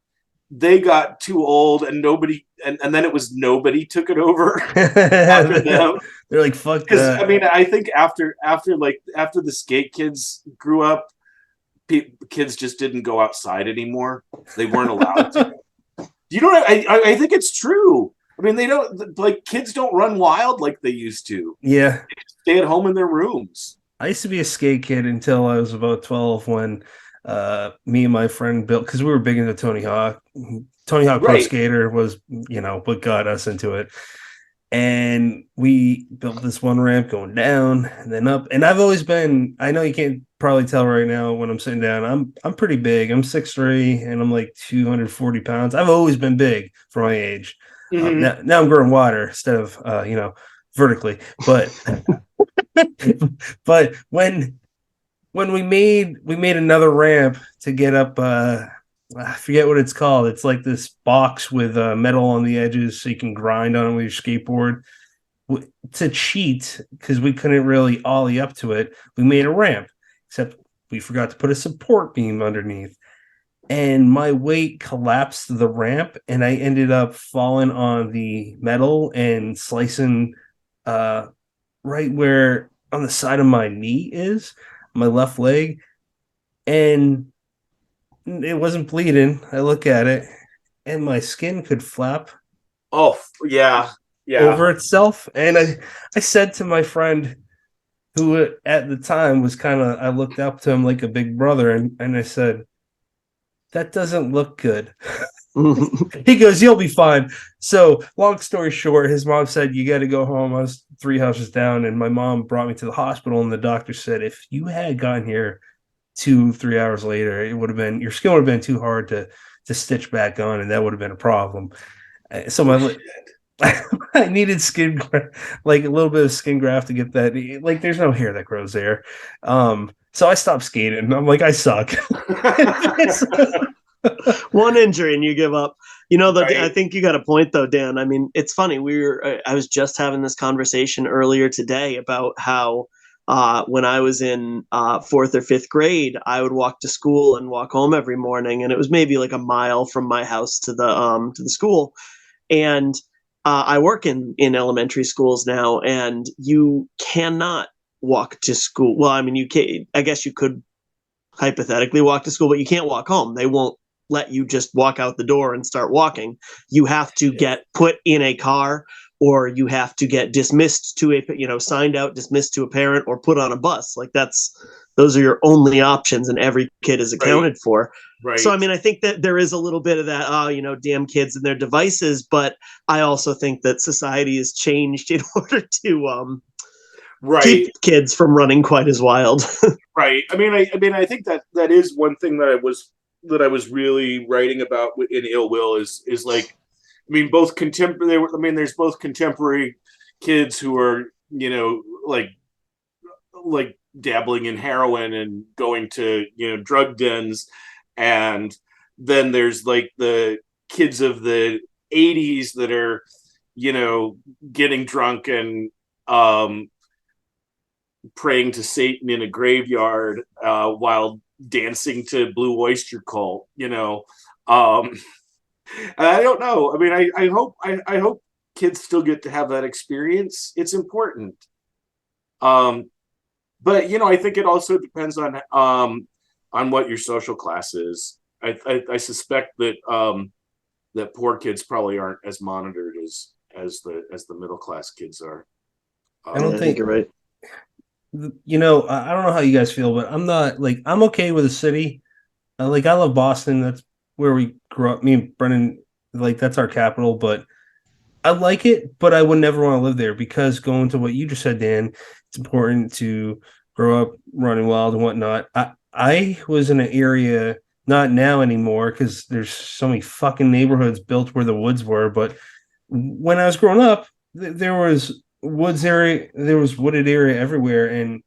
they got too old, and nobody, and then it was nobody took it over after them. They're like, fuck Because that. I mean, I think after the skate kids grew up, kids just didn't go outside anymore. They weren't allowed to. You know what? I think it's true. I mean, they don't, like, kids don't run wild like they used to. Yeah. They stay at home in their rooms. I used to be a skate kid until I was about 12 when me and my friend built, because we were big into Tony Hawk. Tony Hawk Pro Skater was, you know, what got us into it. And we built this one ramp going down and then up. And I've always been, I know you can't probably tell right now when I'm sitting down, I'm pretty big. I'm 6'3" and I'm like 240 pounds. I've always been big for my age. Mm-hmm. Now I'm growing wider instead of, you know, vertically. But but when we made another ramp to get up, I forget what it's called. It's like this box with metal on the edges so you can grind on it with your skateboard. To cheat, because we couldn't really ollie up to it, we made a ramp, except we forgot to put a support beam underneath. And my weight collapsed the ramp, and I ended up falling on the metal and slicing right where on the side of my knee is, my left leg. And it wasn't bleeding. I look at it, and my skin could flap. Oh, yeah. Over itself. And I said to my friend, who at the time was kind of, I looked up to him like a big brother, and I said, that doesn't look good. He goes, you'll be fine. So long story short, his mom said, you got to go home. I was 3 houses down, and my mom brought me to the hospital, and the doctor said, if you had gotten here 2-3 hours later, it would have been, your skin would have been too hard to stitch back on, and that would have been a problem. So I needed skin, like a little bit of skin graft to get that. Like, there's no hair that grows there. So I stopped skating. I'm like, I suck. One injury and you give up. You know, I think you got a point though, Dan. I mean, it's funny. I was just having this conversation earlier today about how when I was in 4th or 5th grade, I would walk to school and walk home every morning, and it was maybe like a mile from my house to the school. And I work in elementary schools now, and you cannot walk to school. Well, I mean, you can. I guess you could hypothetically walk to school, but you can't walk home. They won't let you just walk out the door and start walking. You have to get put in a car, or you have to get dismissed to signed out, dismissed to a parent, or put on a bus. Like those are your only options, and every kid is accounted for. Right. So, I mean, I think that there is a little bit of that, damn kids and their devices, but I also think that society has changed in order to keep kids from running quite as wild. Right. I mean, I think that is one thing that I was really writing about in Ill Will is like, I mean, both contemporary. I mean, there's both contemporary kids who are, you know, like dabbling in heroin and going to, you know, drug dens, and then there's like the kids of the 80s that are, you know, getting drunk and praying to Satan in a graveyard while dancing to Blue Oyster Cult, you know. I don't know. I mean, I hope kids still get to have that experience. It's important. But you know, I think it also depends on what your social class is. I suspect that that poor kids probably aren't as monitored as the middle class kids are. I don't think you're right. You know, I don't know how you guys feel, but I'm not like, I'm okay with the city. Like, I love Boston. That's where we grew up. Me and Brennan, like, that's our capital. But I like it, but I would never want to live there because going to what you just said, Dan, it's important to grow up running wild and whatnot. I was in an area, not now anymore, because there's so many fucking neighborhoods built where the woods were. But when I was growing up, there was wooded area everywhere, and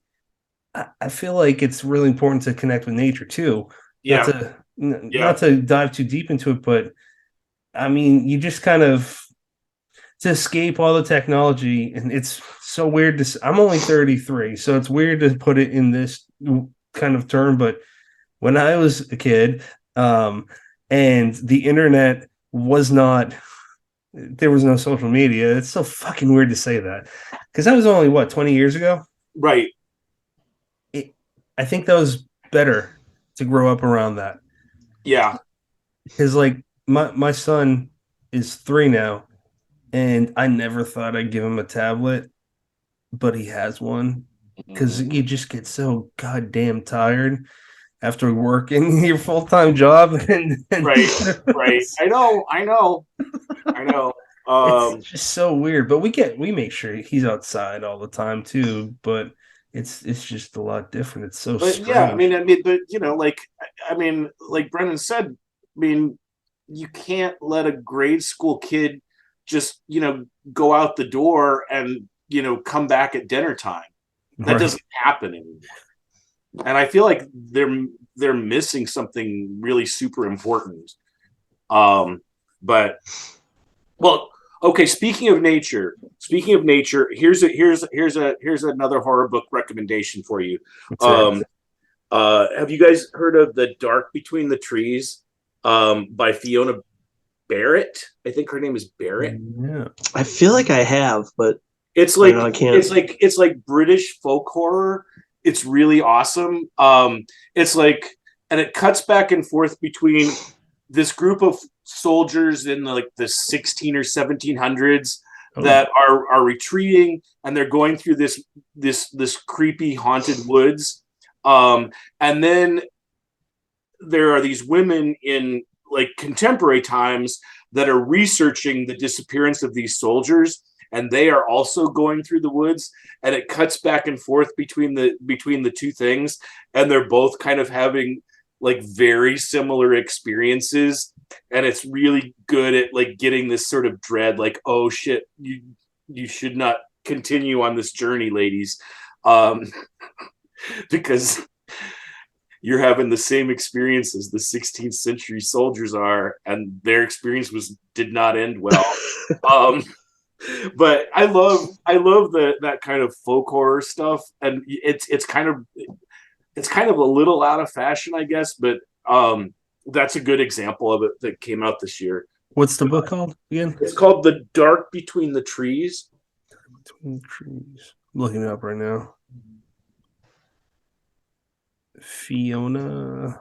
I feel like it's really important to connect with nature too. Not Yeah, to yeah, not to dive too deep into it, but I mean, you just kind of to escape all the technology, and it's so weird to. I'm only 33, so it's weird to put it in this kind of term. But when I was a kid, and the internet was not, there was no social media. It's so fucking weird to say that because that was only what 20 years ago. right. I think that was better to grow up around that Yeah, because like my son is 3 now, and I never thought I'd give him a tablet, but he has one because you just get so goddamn tired after working your full-time job and right. I know. it's just so weird. But we make sure he's outside all the time too, but it's just a lot different. It's so But yeah, strange. but like Brennan said, I mean, you can't let a grade school kid just go out the door and come back at dinner time. That Right. doesn't happen anymore. And I feel like they're missing something really super important. But well, okay. Speaking of nature, here's another horror book recommendation for you. That's it. Have you guys heard of The Dark Between the Trees by Fiona Barrett? I think her name is Barrett. Yeah. I feel like I have, but It's I like know I can't. it's like British folk horror. It's really awesome. It's like, and it cuts back and forth between this group of soldiers in the 16 or 1700s that are retreating, and they're going through this creepy haunted woods. And then there are these women in like contemporary times that are researching the disappearance of these soldiers, and they are also going through the woods, and it cuts back and forth between the two things, and they're both kind of having like very similar experiences, and it's really good at like getting this sort of dread, like, oh shit, you should not continue on this journey, ladies, because you're having the same experience as the 16th century soldiers are, and their experience did not end well. But I love that kind of folk horror stuff, and it's kind of a little out of fashion, I guess, but that's a good example of it that came out this year. What's the book called again? It's called The Dark Between the Trees. Between the Trees. I'm looking it up right now. Fiona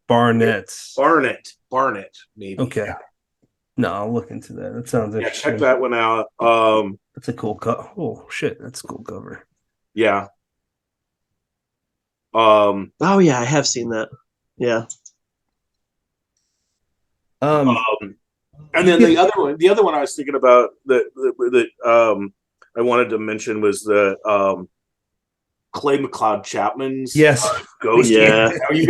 Barnett, maybe. Okay. Yeah. No, I'll look into that. That sounds interesting. Check that one out. That's a cool cover. Oh shit, that's a cool cover. Yeah. Oh yeah, I have seen that. Yeah. And then the other one I was thinking about that I wanted to mention was the Clay McLeod Chapman's Ghost. Yeah. Have you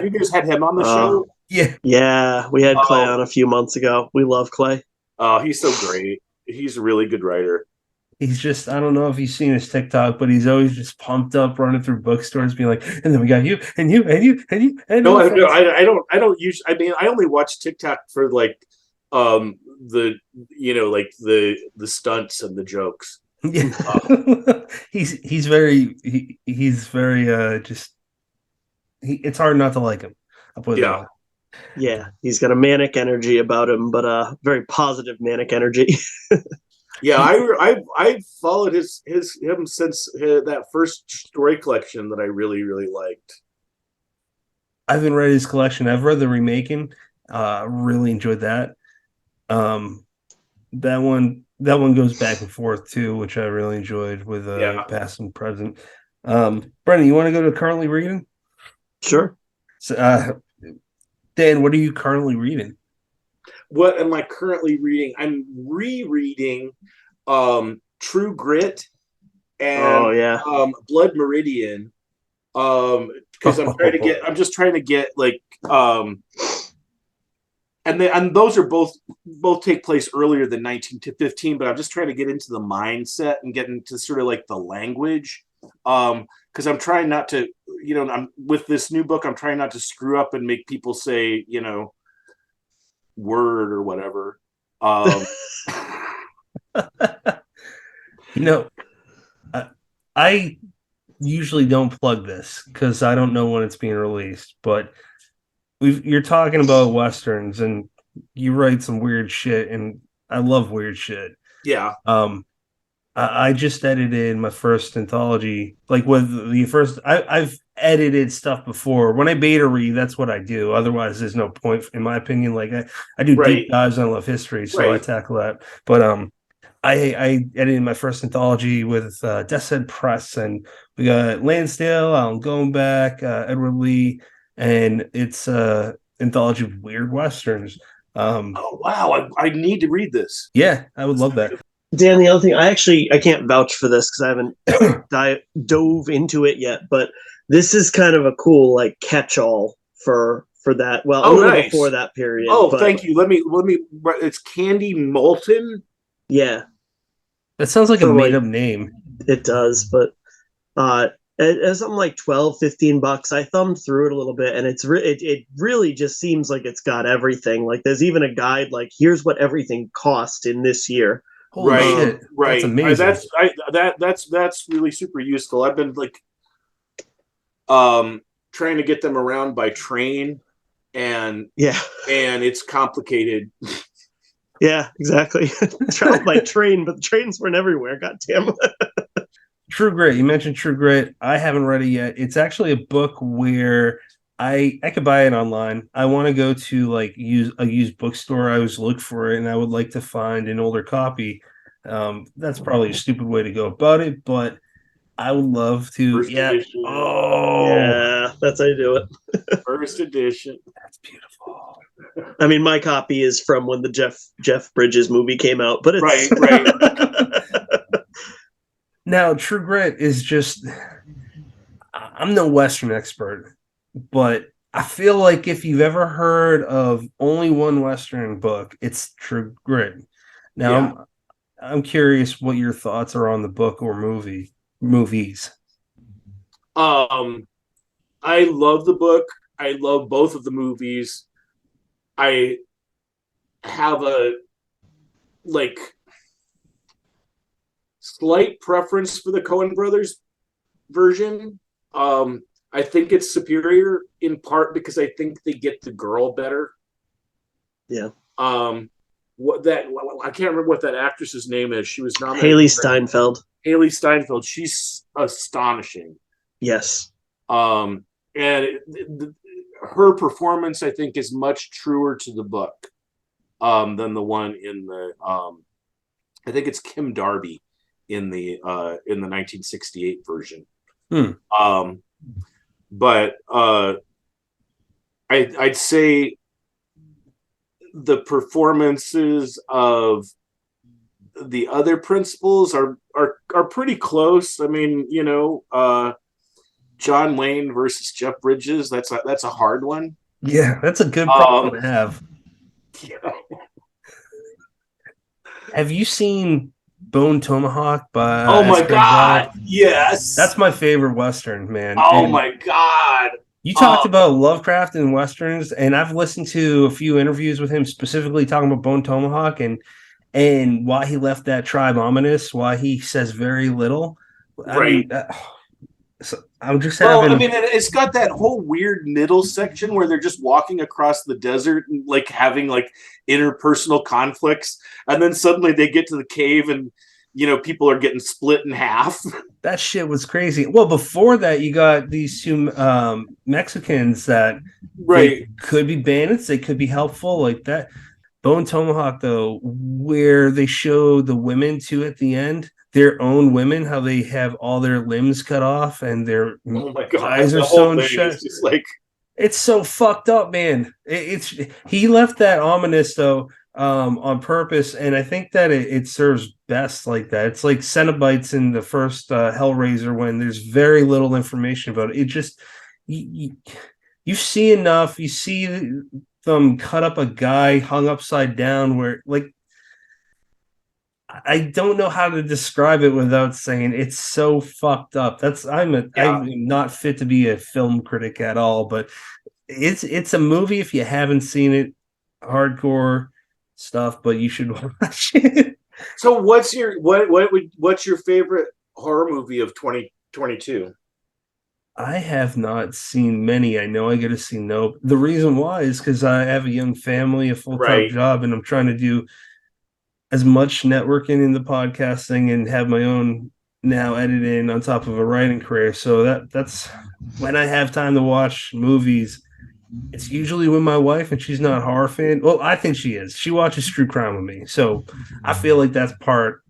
guys had him on the show? Yeah, we had Clay on a few months ago. We love Clay. Oh, he's so great. He's a really good writer. He's just, I don't know if you've seen his TikTok, but he's always just pumped up running through bookstores being like, and then we got you and you and you and you and no, I don't use, I mean, I only watch TikTok for like the stunts and the jokes. Yeah. He's very just it's hard not to like him. I'll put it that way. Yeah, he's got a manic energy about him, but very positive manic energy. Yeah, I've followed him since that first story collection that I really, really liked. I haven't read his collection. I've read the remaking. Really enjoyed that. That one goes back and forth too, which I really enjoyed with past and present. Brennan, you want to go to currently reading? Sure. So, Dan, what are you currently reading? what am I currently reading? I'm rereading True Grit and Blood Meridian. Because I'm just trying to get like and those are both take place earlier than 19 to 15, but I'm just trying to get into the mindset and get into sort of like the language. Because I'm trying not to, I'm with this new book, I'm trying not to screw up and make people say, word or whatever. I usually don't plug this because I don't know when it's being released, but you're talking about Westerns and you write some weird shit, and I love weird shit. Yeah. I just edited my first anthology, like with the first. I've edited stuff before. When I beta read, that's what I do. Otherwise, there's no point, in my opinion. Like I do deep dives on love history, so I tackle that. But I edited my first anthology with Death's Head Press, and we got Lansdale, Alan Goldback, Edward Lee, and it's an anthology of weird Westerns. Oh wow, I need to read this. Yeah, I would love that. Dan, the other thing, I can't vouch for this because I haven't dove into it yet, but this is kind of a cool like catch-all for that. Well, a little before that period. Oh, thank you. Let me. It's Candy Moulton. Yeah, that sounds like a made-up name. It does, but it's something like $12-15. I thumbed through it a little bit, and it really just seems like it's got everything. Like there's even a guide, like here's what everything cost in this year. Holy shit. Right. That's amazing. That's really super useful. I've been like trying to get them around by train, and it's complicated. Yeah, exactly. Travel by train, but the trains weren't everywhere. God damn. True Grit. You mentioned True Grit. I haven't read it yet. It's actually a book where I could buy it online. I want to go to like a used bookstore. I always look for it, and I would like to find an older copy. That's probably a stupid way to go about it, but I would love to. First edition. Oh, yeah, that's how you do it. First edition. That's beautiful. I mean, my copy is from when the Jeff Bridges movie came out, but it's right. Now, True Grit is just. I'm no Western expert, but I feel like if you've ever heard of only one Western book, it's True Grit. Now, I'm curious what your thoughts are on the book or movies. I love the book. I love both of the movies. I have a slight preference for the Coen brothers version. I think it's superior in part because I think they get the girl better. Yeah. I can't remember what that actress's name is. She was nominated. Haley Steinfeld. Haley Steinfeld. She's astonishing. Yes. And her performance, I think, is much truer to the book than the one in the. I think it's Kim Darby in the 1968 version. But I'd say the performances of the other principals are pretty close. I mean, John Wayne versus Jeff Bridges, that's a hard one. Yeah, that's a good problem to have. Yeah. Have you seen Bone Tomahawk by Oh my God, yes. That's my favorite Western, man. Oh my God. You talked about Lovecraft and Westerns, and I've listened to a few interviews with him specifically talking about Bone Tomahawk and why he left that tribe ominous, why he says very little. Right. So I'm just having. Well, I mean, it's got that whole weird middle section where they're just walking across the desert and like having like interpersonal conflicts, and then suddenly they get to the cave and people are getting split in half. That shit was crazy. Well, before that, you got these two Mexicans that could be bandits, they could be helpful, like that. Bone Tomahawk, though, where they show the women too at the end. Their own women, how they have all their limbs cut off and their eyes are sewn shut. It's just like It's so fucked up, man. It's he left that ominous though, on purpose, and I think that it serves best like that. It's like Cenobites in the first Hellraiser when there's very little information about it. It just you see enough. You see them cut up a guy hung upside down, where like I don't know how to describe it without saying it's so fucked up. I'm not fit to be a film critic at all, but it's a movie if you haven't seen it, hardcore stuff, but you should watch it. So what's your favorite horror movie of 2022? I have not seen many. I know I got to see Nope. The reason why is because I have a young family, a full-time job, and I'm trying to do as much networking in the podcasting and have my own now editing on top of a writing career. So that's when I have time to watch movies. It's usually with my wife, and she's not a horror fan. Well, I think she is. She watches true crime with me, so I feel like that's part,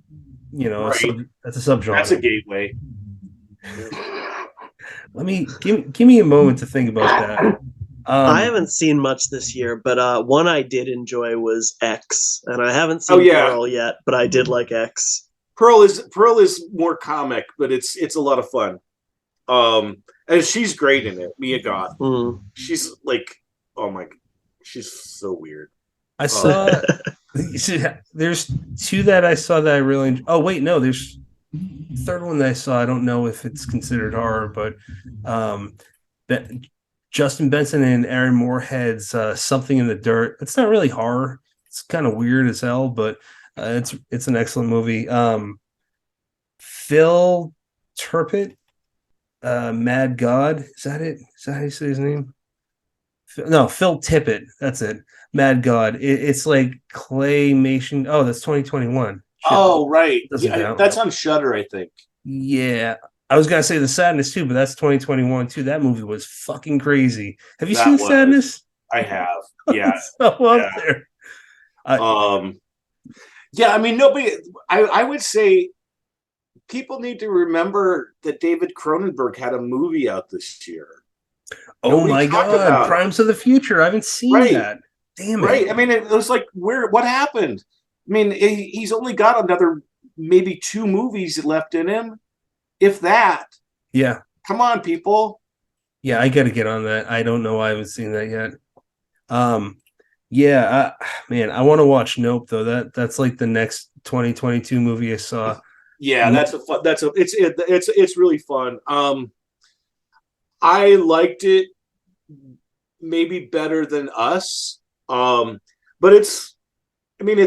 that's a subgenre. That's a gateway. Give me a moment to think about that. I haven't seen much this year, but one I did enjoy was X, and I haven't seen Pearl yet, but I did like X. Pearl is more comic, but it's a lot of fun. And she's great in it, Mia Goth. She's like, oh my, she's so weird. I saw. There's two that I saw that I really. Oh wait, no, there's third one that I saw. I don't know if it's considered horror, but that Justin Benson and Aaron Moorhead's Something in the Dirt. It's not really horror. It's kind of weird as hell, but it's an excellent movie. Phil Turpin, Mad God. Is that it? Is that how you say his name? No, Phil Tippett. That's it. Mad God. It's like claymation. Oh, that's 2021. Shit. Oh, right. Yeah, that's on Shudder, I think. Yeah. I was going to say The Sadness too, but that's 2021 too. That movie was fucking crazy. Have you seen The Sadness? I have. Yeah. So up there. Yeah, I mean, nobody. I would say people need to remember that David Cronenberg had a movie out this year. Oh my God! Crimes of the Future. I haven't seen that. Damn it! Right. I mean, it was like, what happened? I mean, he's only got another maybe 2 movies left in him, if that. Yeah. Come on, people. Yeah, I got to get on that. I don't know why I haven't seen that yet. Yeah, man, I want to watch Nope though. That's like the next 2022 movie I saw. Yeah, it's really fun. I liked it maybe better than Us. But it's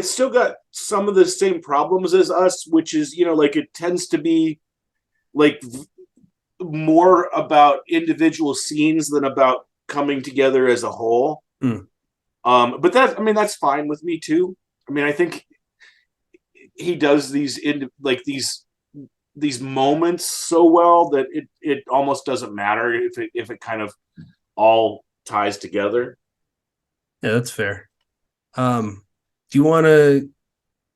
still got some of the same problems as Us, which is, like it tends to be like more about individual scenes than about coming together as a whole. But that's fine with me too. I mean, I think he does these moments so well that it almost doesn't matter if it kind of all ties together. Yeah, that's fair. Do you want to?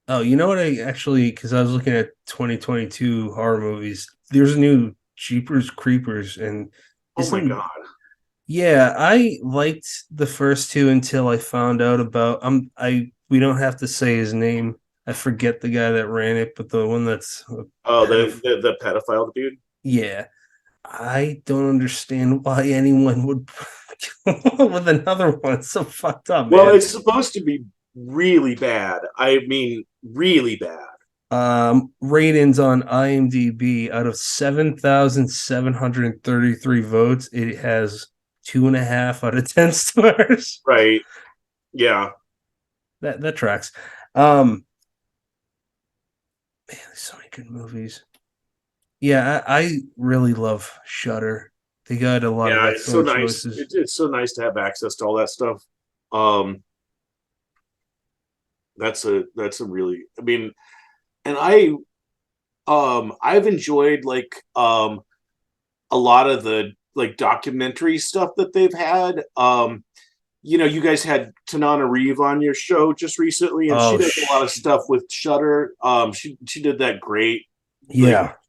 Oh, you know what? Because I was looking at 2022 horror movies. There's a new Jeepers Creepers, and oh my God. Yeah, I liked the first 2 until I found out about we don't have to say his name. I forget the guy that ran it, but the one that's the pedophile dude. Yeah, I don't understand why anyone would come with another one. It's so fucked up. Well, man. It's supposed to be really bad. I mean, really bad. Ratings on IMDb, out of 7,733 votes, it has 2.5 out of 10 stars. Right. Yeah. That tracks. Man, there's so many good movies. Yeah, I really love Shudder. They got a lot of excellent choices. It's so nice to have access to all that stuff. That's a really, I mean, and I've enjoyed like a lot of the like documentary stuff that they've had. You guys had Tanana Reeve on your show just recently, and she does a lot of stuff with Shudder. She did that great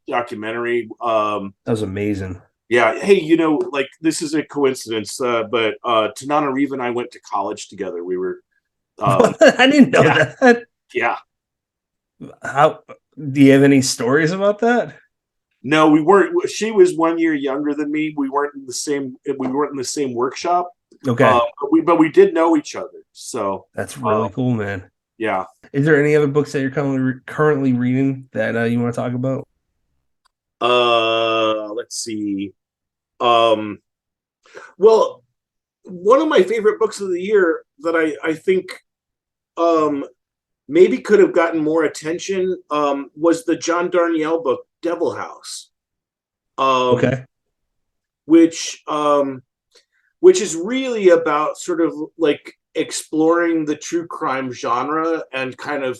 documentary. That was amazing. Yeah. Hey, like this is a coincidence, but Tanana Reeve and I went to college together. We were, I didn't know yeah. that. Yeah. How do you have any stories about that? No, we weren't. She was 1 year younger than me. We weren't in the same. We weren't in the same workshop. Okay, but we did know each other. So that's really cool, man. yeah. Is there any other books that you're currently reading that you want to talk about? Let's see. Well, one of my favorite books of the year that I think maybe could have gotten more attention was the John Darnielle book, Devil House. Okay. Which is really about sort of like exploring the true crime genre and kind of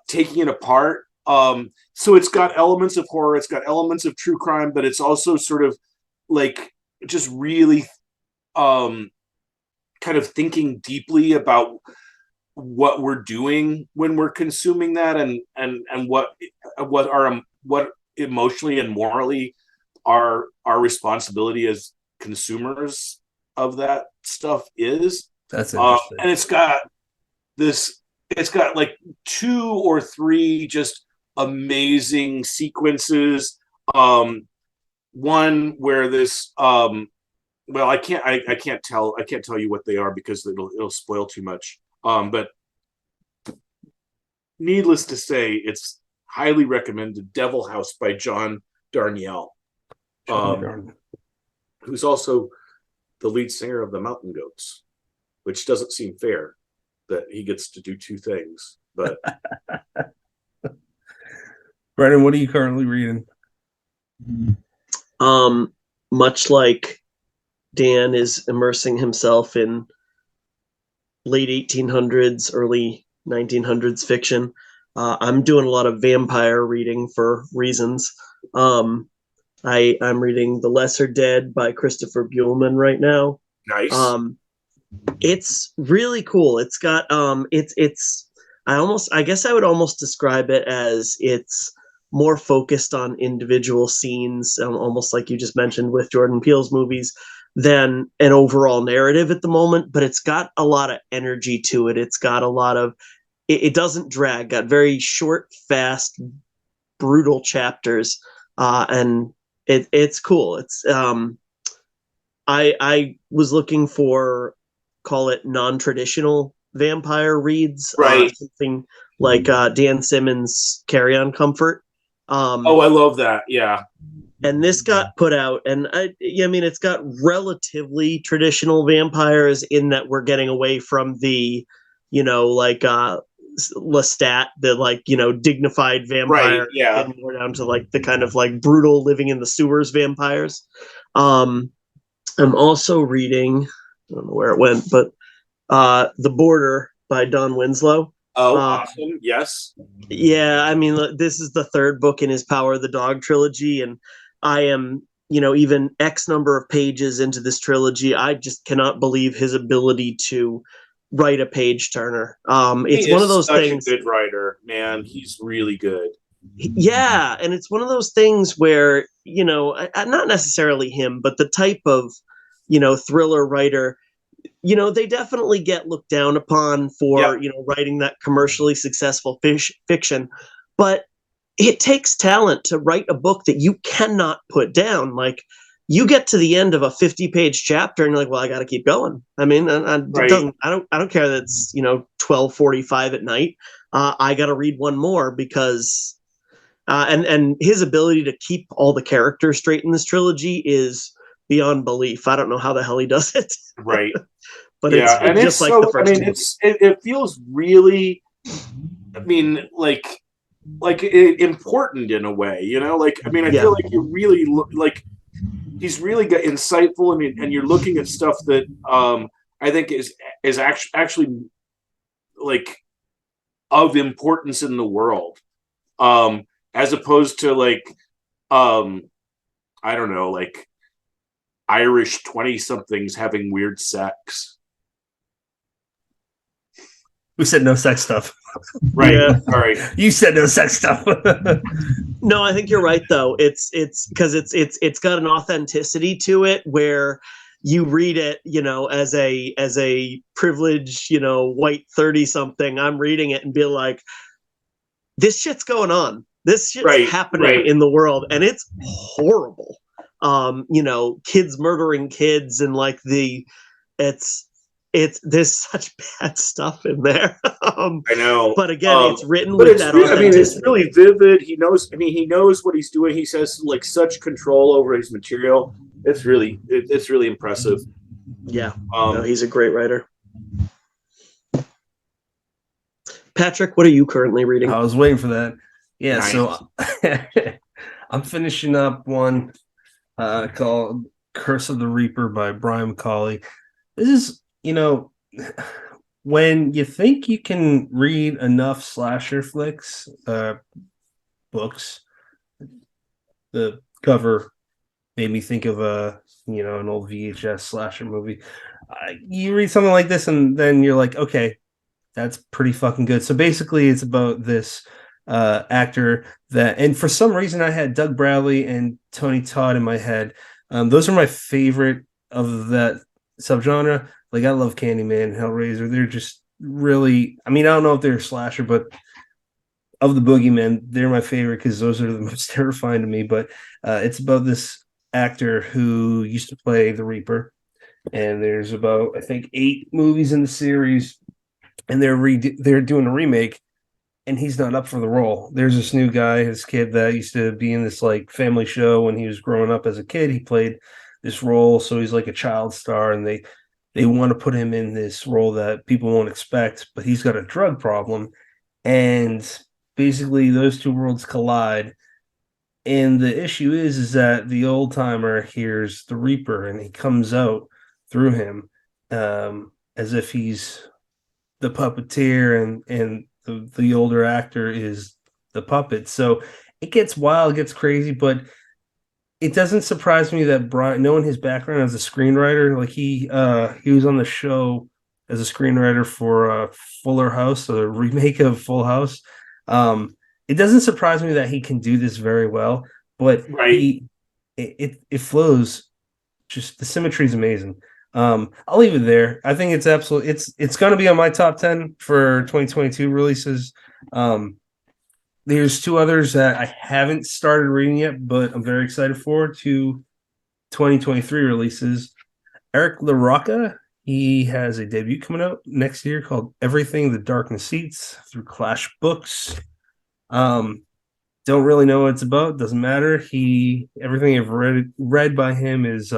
taking it apart. So it's got elements of horror, it's got elements of true crime, but it's also sort of like just really kind of thinking deeply about what we're doing when we're consuming that, and what emotionally and morally our responsibility as consumers of that stuff is. That's interesting. And it's got like 2 or 3 just amazing sequences. One where this well, I can't tell you what they are because it'll spoil too much. But needless to say, it's highly recommended. Devil House by John Darnielle, who's also the lead singer of the Mountain Goats, which doesn't seem fair that he gets to do 2 things. But Brennan, what are you currently reading? Much like Dan is immersing himself in late 1800s, early 1900s fiction, I'm doing a lot of vampire reading for reasons. I'm reading The Lesser Dead by Christopher Buehlman right now. nice. It's really cool. It's got I guess I would almost describe it as it's more focused on individual scenes, almost like you just mentioned with Jordan Peele's movies, than an overall narrative at the moment. But it's got a lot of energy to it. It's got a lot of it doesn't drag. Got very short, fast, brutal chapters, and it's cool. It's I was looking for, call it, non-traditional vampire reads, Right. something like Dan Simmons' Carry On Comfort. I love that. Yeah. And this got put out, and I mean, it's got relatively traditional vampires in that we're getting away from the, like Lestat, the like, dignified vampire, Right, yeah. and more down to like the kind of like brutal living in the sewers vampires. I'm also reading, I don't know where it went, but The Border by Don Winslow. Awesome. Yes. Yeah, I mean, this is the 3rd book in his Power of the Dog trilogy, and I am, even X number of pages into this trilogy, I just cannot believe his ability to write a page turner. It's one of those things. Such a good writer, man. He's really good. Yeah, and it's one of those things where, not necessarily him, but the type of, thriller writer, they definitely get looked down upon for, writing that commercially successful fiction. But it takes talent to write a book that you cannot put down. Like, you get to the end of a 50-page chapter and you're like, well, I got to keep going. I mean, I don't care that it's, 12:45 at night. I got to read one more because, and his ability to keep all the characters straight in this trilogy is beyond belief. I don't know how the hell he does it. Right. But it's just it's like so, the first. I mean, it feels really, I mean, like important in a way, like, I mean, I feel like you really like he's really got insightful. I mean, and you're looking at stuff that I think is actually like of importance in the world, as opposed to like I don't know, like Irish 20-somethings having weird sex. We said no sex stuff. Right. Yeah. Sorry. You said no sex stuff. No, I think you're right though. It's because it's got an authenticity to it where you read it, as a privileged, white 30 something. I'm reading it and be like, this shit's going on. This shit's happening in the world, and it's horrible. Kids murdering kids, and like it's there's such bad stuff in there. I know, but again, it's written but with that authenticity. it's really vivid. He knows. I mean, he knows what he's doing. He says like such control over his material. It's really impressive. Yeah, no, he's a great writer. Patrick, what are you currently reading? I was waiting for that. Yeah, Nice. So I'm finishing up one called Curse of the Reaper by Brian McCauley. This is, when you think you can read enough slasher flicks, books, the cover made me think of an old VHS slasher movie. You read something like this and then you're like, okay, that's pretty fucking good. So basically it's about this actor and for some reason I had Doug Bradley and Tony Todd in my head. Those are my favorite of that subgenre. Like I love Candyman, Hellraiser. They're just really, I mean, I don't know if they're a slasher, but of the boogeymen, they're my favorite because those are the most terrifying to me. But it's about this actor who used to play the Reaper. And there's about, I think, 8 movies in the series. And they're doing a remake, and he's not up for the role. There's this new guy, his kid that used to be in this like family show when he was growing up as a kid. He played this role, so he's like a child star, and they want to put him in this role that people won't expect, but he's got a drug problem, and basically those two worlds collide. And the issue is that the old timer hears the Reaper, and he comes out through him as if he's the puppeteer, and the older actor is the puppet. So it gets wild, it gets crazy, but it doesn't surprise me that Brian, knowing his background as a screenwriter, like he was on the show as a screenwriter for Fuller House, a remake of Full House. It doesn't surprise me that he can do this very well, but it flows. Just the symmetry is amazing. I'll leave it there. I think it's going to be on my top 10 for 2022 releases. There's 2 others that I haven't started reading yet, but I'm very excited for 2023 releases. Eric LaRocca, he has a debut coming out next year called Everything the Darkness Eats through Clash Books. Don't really know what it's about. Doesn't matter. Everything I've read by him is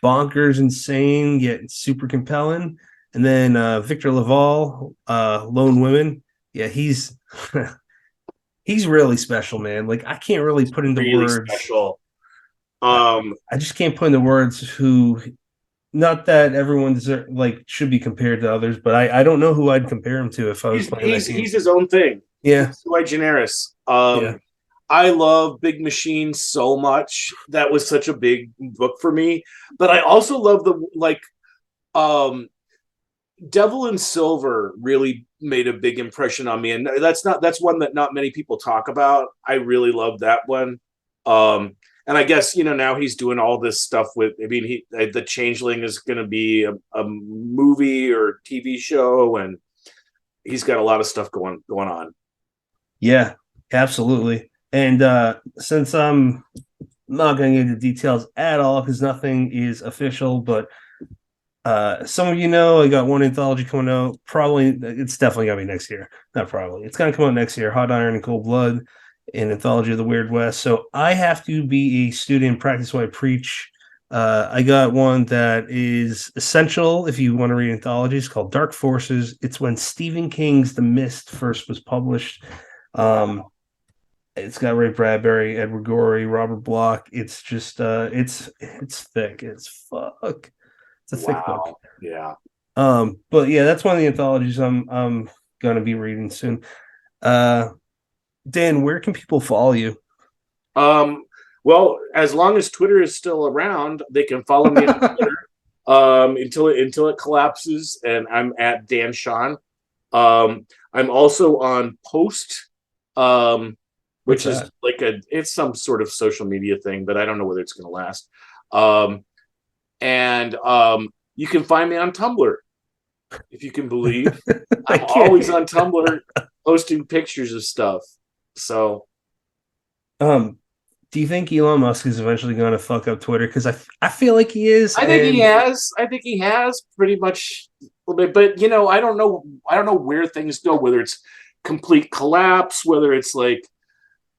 bonkers, insane, yet super compelling. And then Victor Laval, Lone Women. Yeah, he's he's really special, man. Like I can't really put into really words. Special. I just can't put into words who. Not that everyone should be compared to others, but I don't know who I'd compare him to if I was playing that game. He's his own thing. Yeah, he's sui generis. Yeah. I love Big Machine so much. That was such a big book for me. But I also love Devil in Silver really made a big impression on me. And that's one that not many people talk about. I really love that one. And I guess, now he's doing all this stuff with, the Changeling is going to be a movie or TV show, and he's got a lot of stuff going on. Yeah, absolutely. And since I'm not going to get into details at all because nothing is official, but some of I got one anthology coming out. Probably, it's definitely going to be next year. Not probably. It's going to come out next year. Hot Iron and Cold Blood, an anthology of the Weird West. So I have to be a student and practice what I preach. I got one that is essential if you want to read anthologies called Dark Forces. It's when Stephen King's The Mist first was published. It's got Ray Bradbury, Edward Gorey, Robert Bloch. It's just it's thick. It's fuck. It's a thick book. Yeah. But yeah, that's one of the anthologies I'm gonna be reading soon. Dan, where can people follow you? Well, as long as Twitter is still around, they can follow me on Twitter until it collapses, and I'm at Dan Chaon. I'm also on Post. which is like it's some sort of social media thing, but I don't know whether it's going to last. And you can find me on Tumblr, if you can believe. I'm always on Tumblr posting pictures of stuff. So, do you think Elon Musk is eventually going to fuck up Twitter? Because I feel like he is. I think he has. I think he has pretty much a little bit. But you know, I don't know where things go. Whether it's complete collapse, whether it's like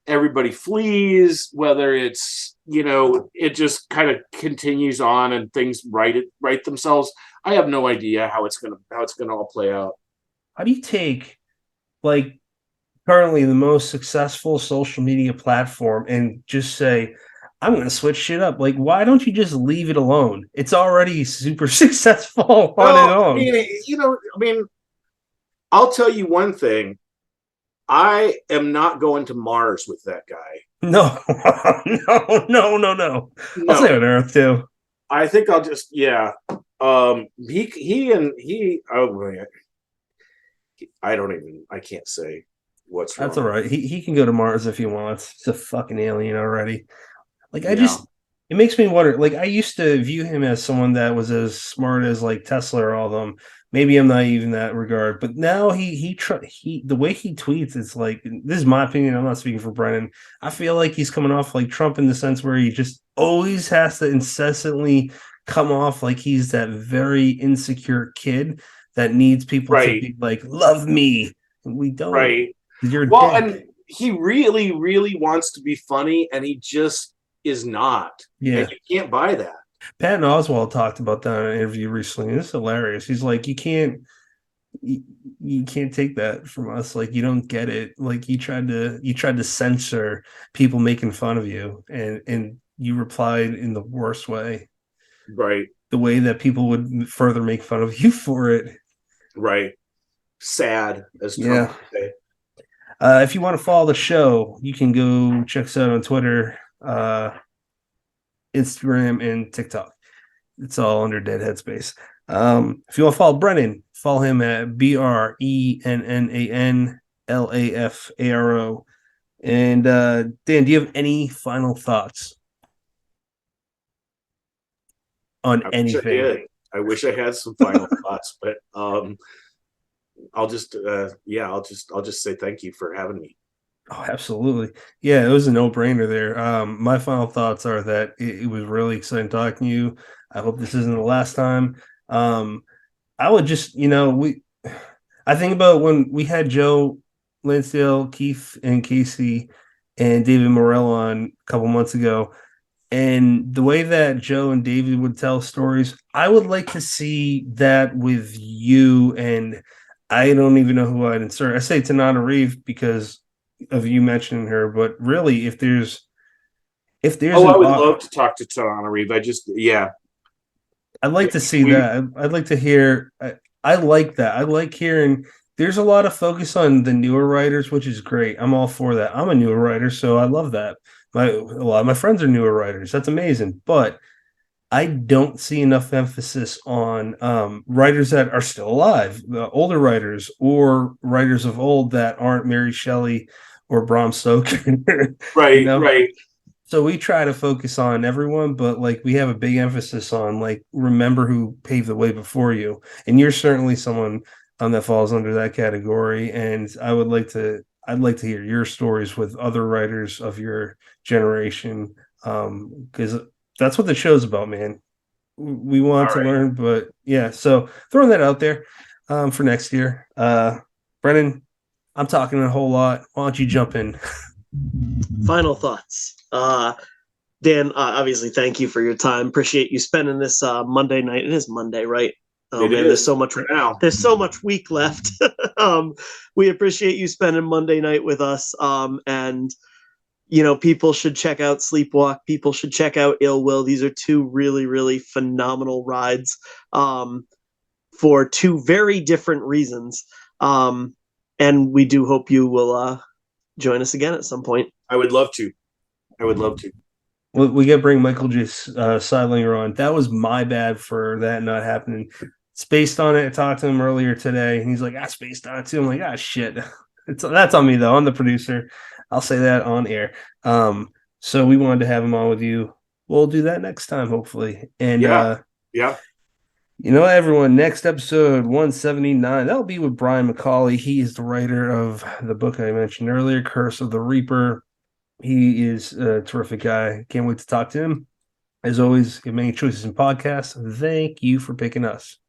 everybody flees, whether it's, you know, it just kind of continues on and things right themselves. I have no idea how it's gonna all play out. How do you take, like, currently the most successful social media platform and just say, I'm going to switch shit up? Like, why don't you just leave it alone? It's already super successful on its own. I mean, I'll tell you one thing. I am not going to Mars with that guy. No. I'll stay on Earth too. I think I'll just, yeah. I can't say what's wrong. That's all right. He can go to Mars if he wants. He's a fucking alien already. Like, it makes me wonder. Like, I used to view him as someone that was as smart as like Tesla or all of them. Maybe I'm naive in that regard, but now the way he tweets, it's like, this is my opinion. I'm not speaking for Brennan. I feel like he's coming off like Trump in the sense where he just always has to incessantly come off like he's that very insecure kid that needs people to be like, love me. We don't. Right. You're well, and he really, really wants to be funny, and he just is not. Yeah. And you can't buy that. Patton Oswalt talked about that in an interview recently. It's hilarious. He's like, you can't take that from us. Like, you don't get it. Like, you tried to censor people making fun of you, and you replied in the worst way. Right. The way that people would further make fun of you for it. Right. Sad, as Trump would say. If you want to follow the show, you can go check us out on Twitter, Instagram, and TikTok. It's all under Dead Headspace. If you want to follow Brennan, follow him at BRENNANLAFARO. And Dan, do you have any final thoughts on anything? I wish I had some final thoughts, but I'll just say thank you for having me. Oh, absolutely. Yeah, it was a no-brainer there. My final thoughts are that it was really exciting talking to you. I hope this isn't the last time. I would just, I think about when we had Joe Lansdale, Keith, and Casey, and David Morell on a couple months ago, and the way that Joe and David would tell stories, I would like to see that with you. And I don't even know who I'd insert. I say Tanana Reeve because of you mentioning her, but really, if there's I would love to talk to Tanana Reeve. I'd like to see that. I'd like to hear. I like that. I like hearing. There's a lot of focus on the newer writers, which is great. I'm all for that. I'm a newer writer, so I love that. A lot of my friends are newer writers. That's amazing. But I don't see enough emphasis on writers that are still alive, the older writers or writers of old that aren't Mary Shelley or Bram Stoker. Right, right. So we try to focus on everyone, but like we have a big emphasis on like remember who paved the way before you, and you're certainly someone that falls under that category. And I'd like to hear your stories with other writers of your generation, because that's what the show's about, man. We want to learn, but yeah. So throwing that out there for next year. Brennan, I'm talking a whole lot. Why don't you jump in? Final thoughts. Dan, obviously, thank you for your time. Appreciate you spending this Monday night. It is Monday, right? Oh man, there's so much now. There's so much week left. We appreciate you spending Monday night with us. And people should check out Sleepwalk. People should check out Ill Will. These are two really, really phenomenal rides for two very different reasons. And we do hope you will join us again at some point. I would love to. Well, we got to bring Michael J. Seidlinger on. That was my bad for that not happening. Spaced on it. I talked to him earlier today. And he's like, I spaced on it too. I'm like, shit. That's on me, though. I'm the producer. I'll say that on air. So we wanted to have him on with you. We'll do that next time, hopefully. And Yeah. you know, everyone, next episode 179, that'll be with Brian McCauley. He is the writer of the book I mentioned earlier, Curse of the Reaper. He is a terrific guy. Can't wait to talk to him. As always, if you have many choices in podcasts, thank you for picking us.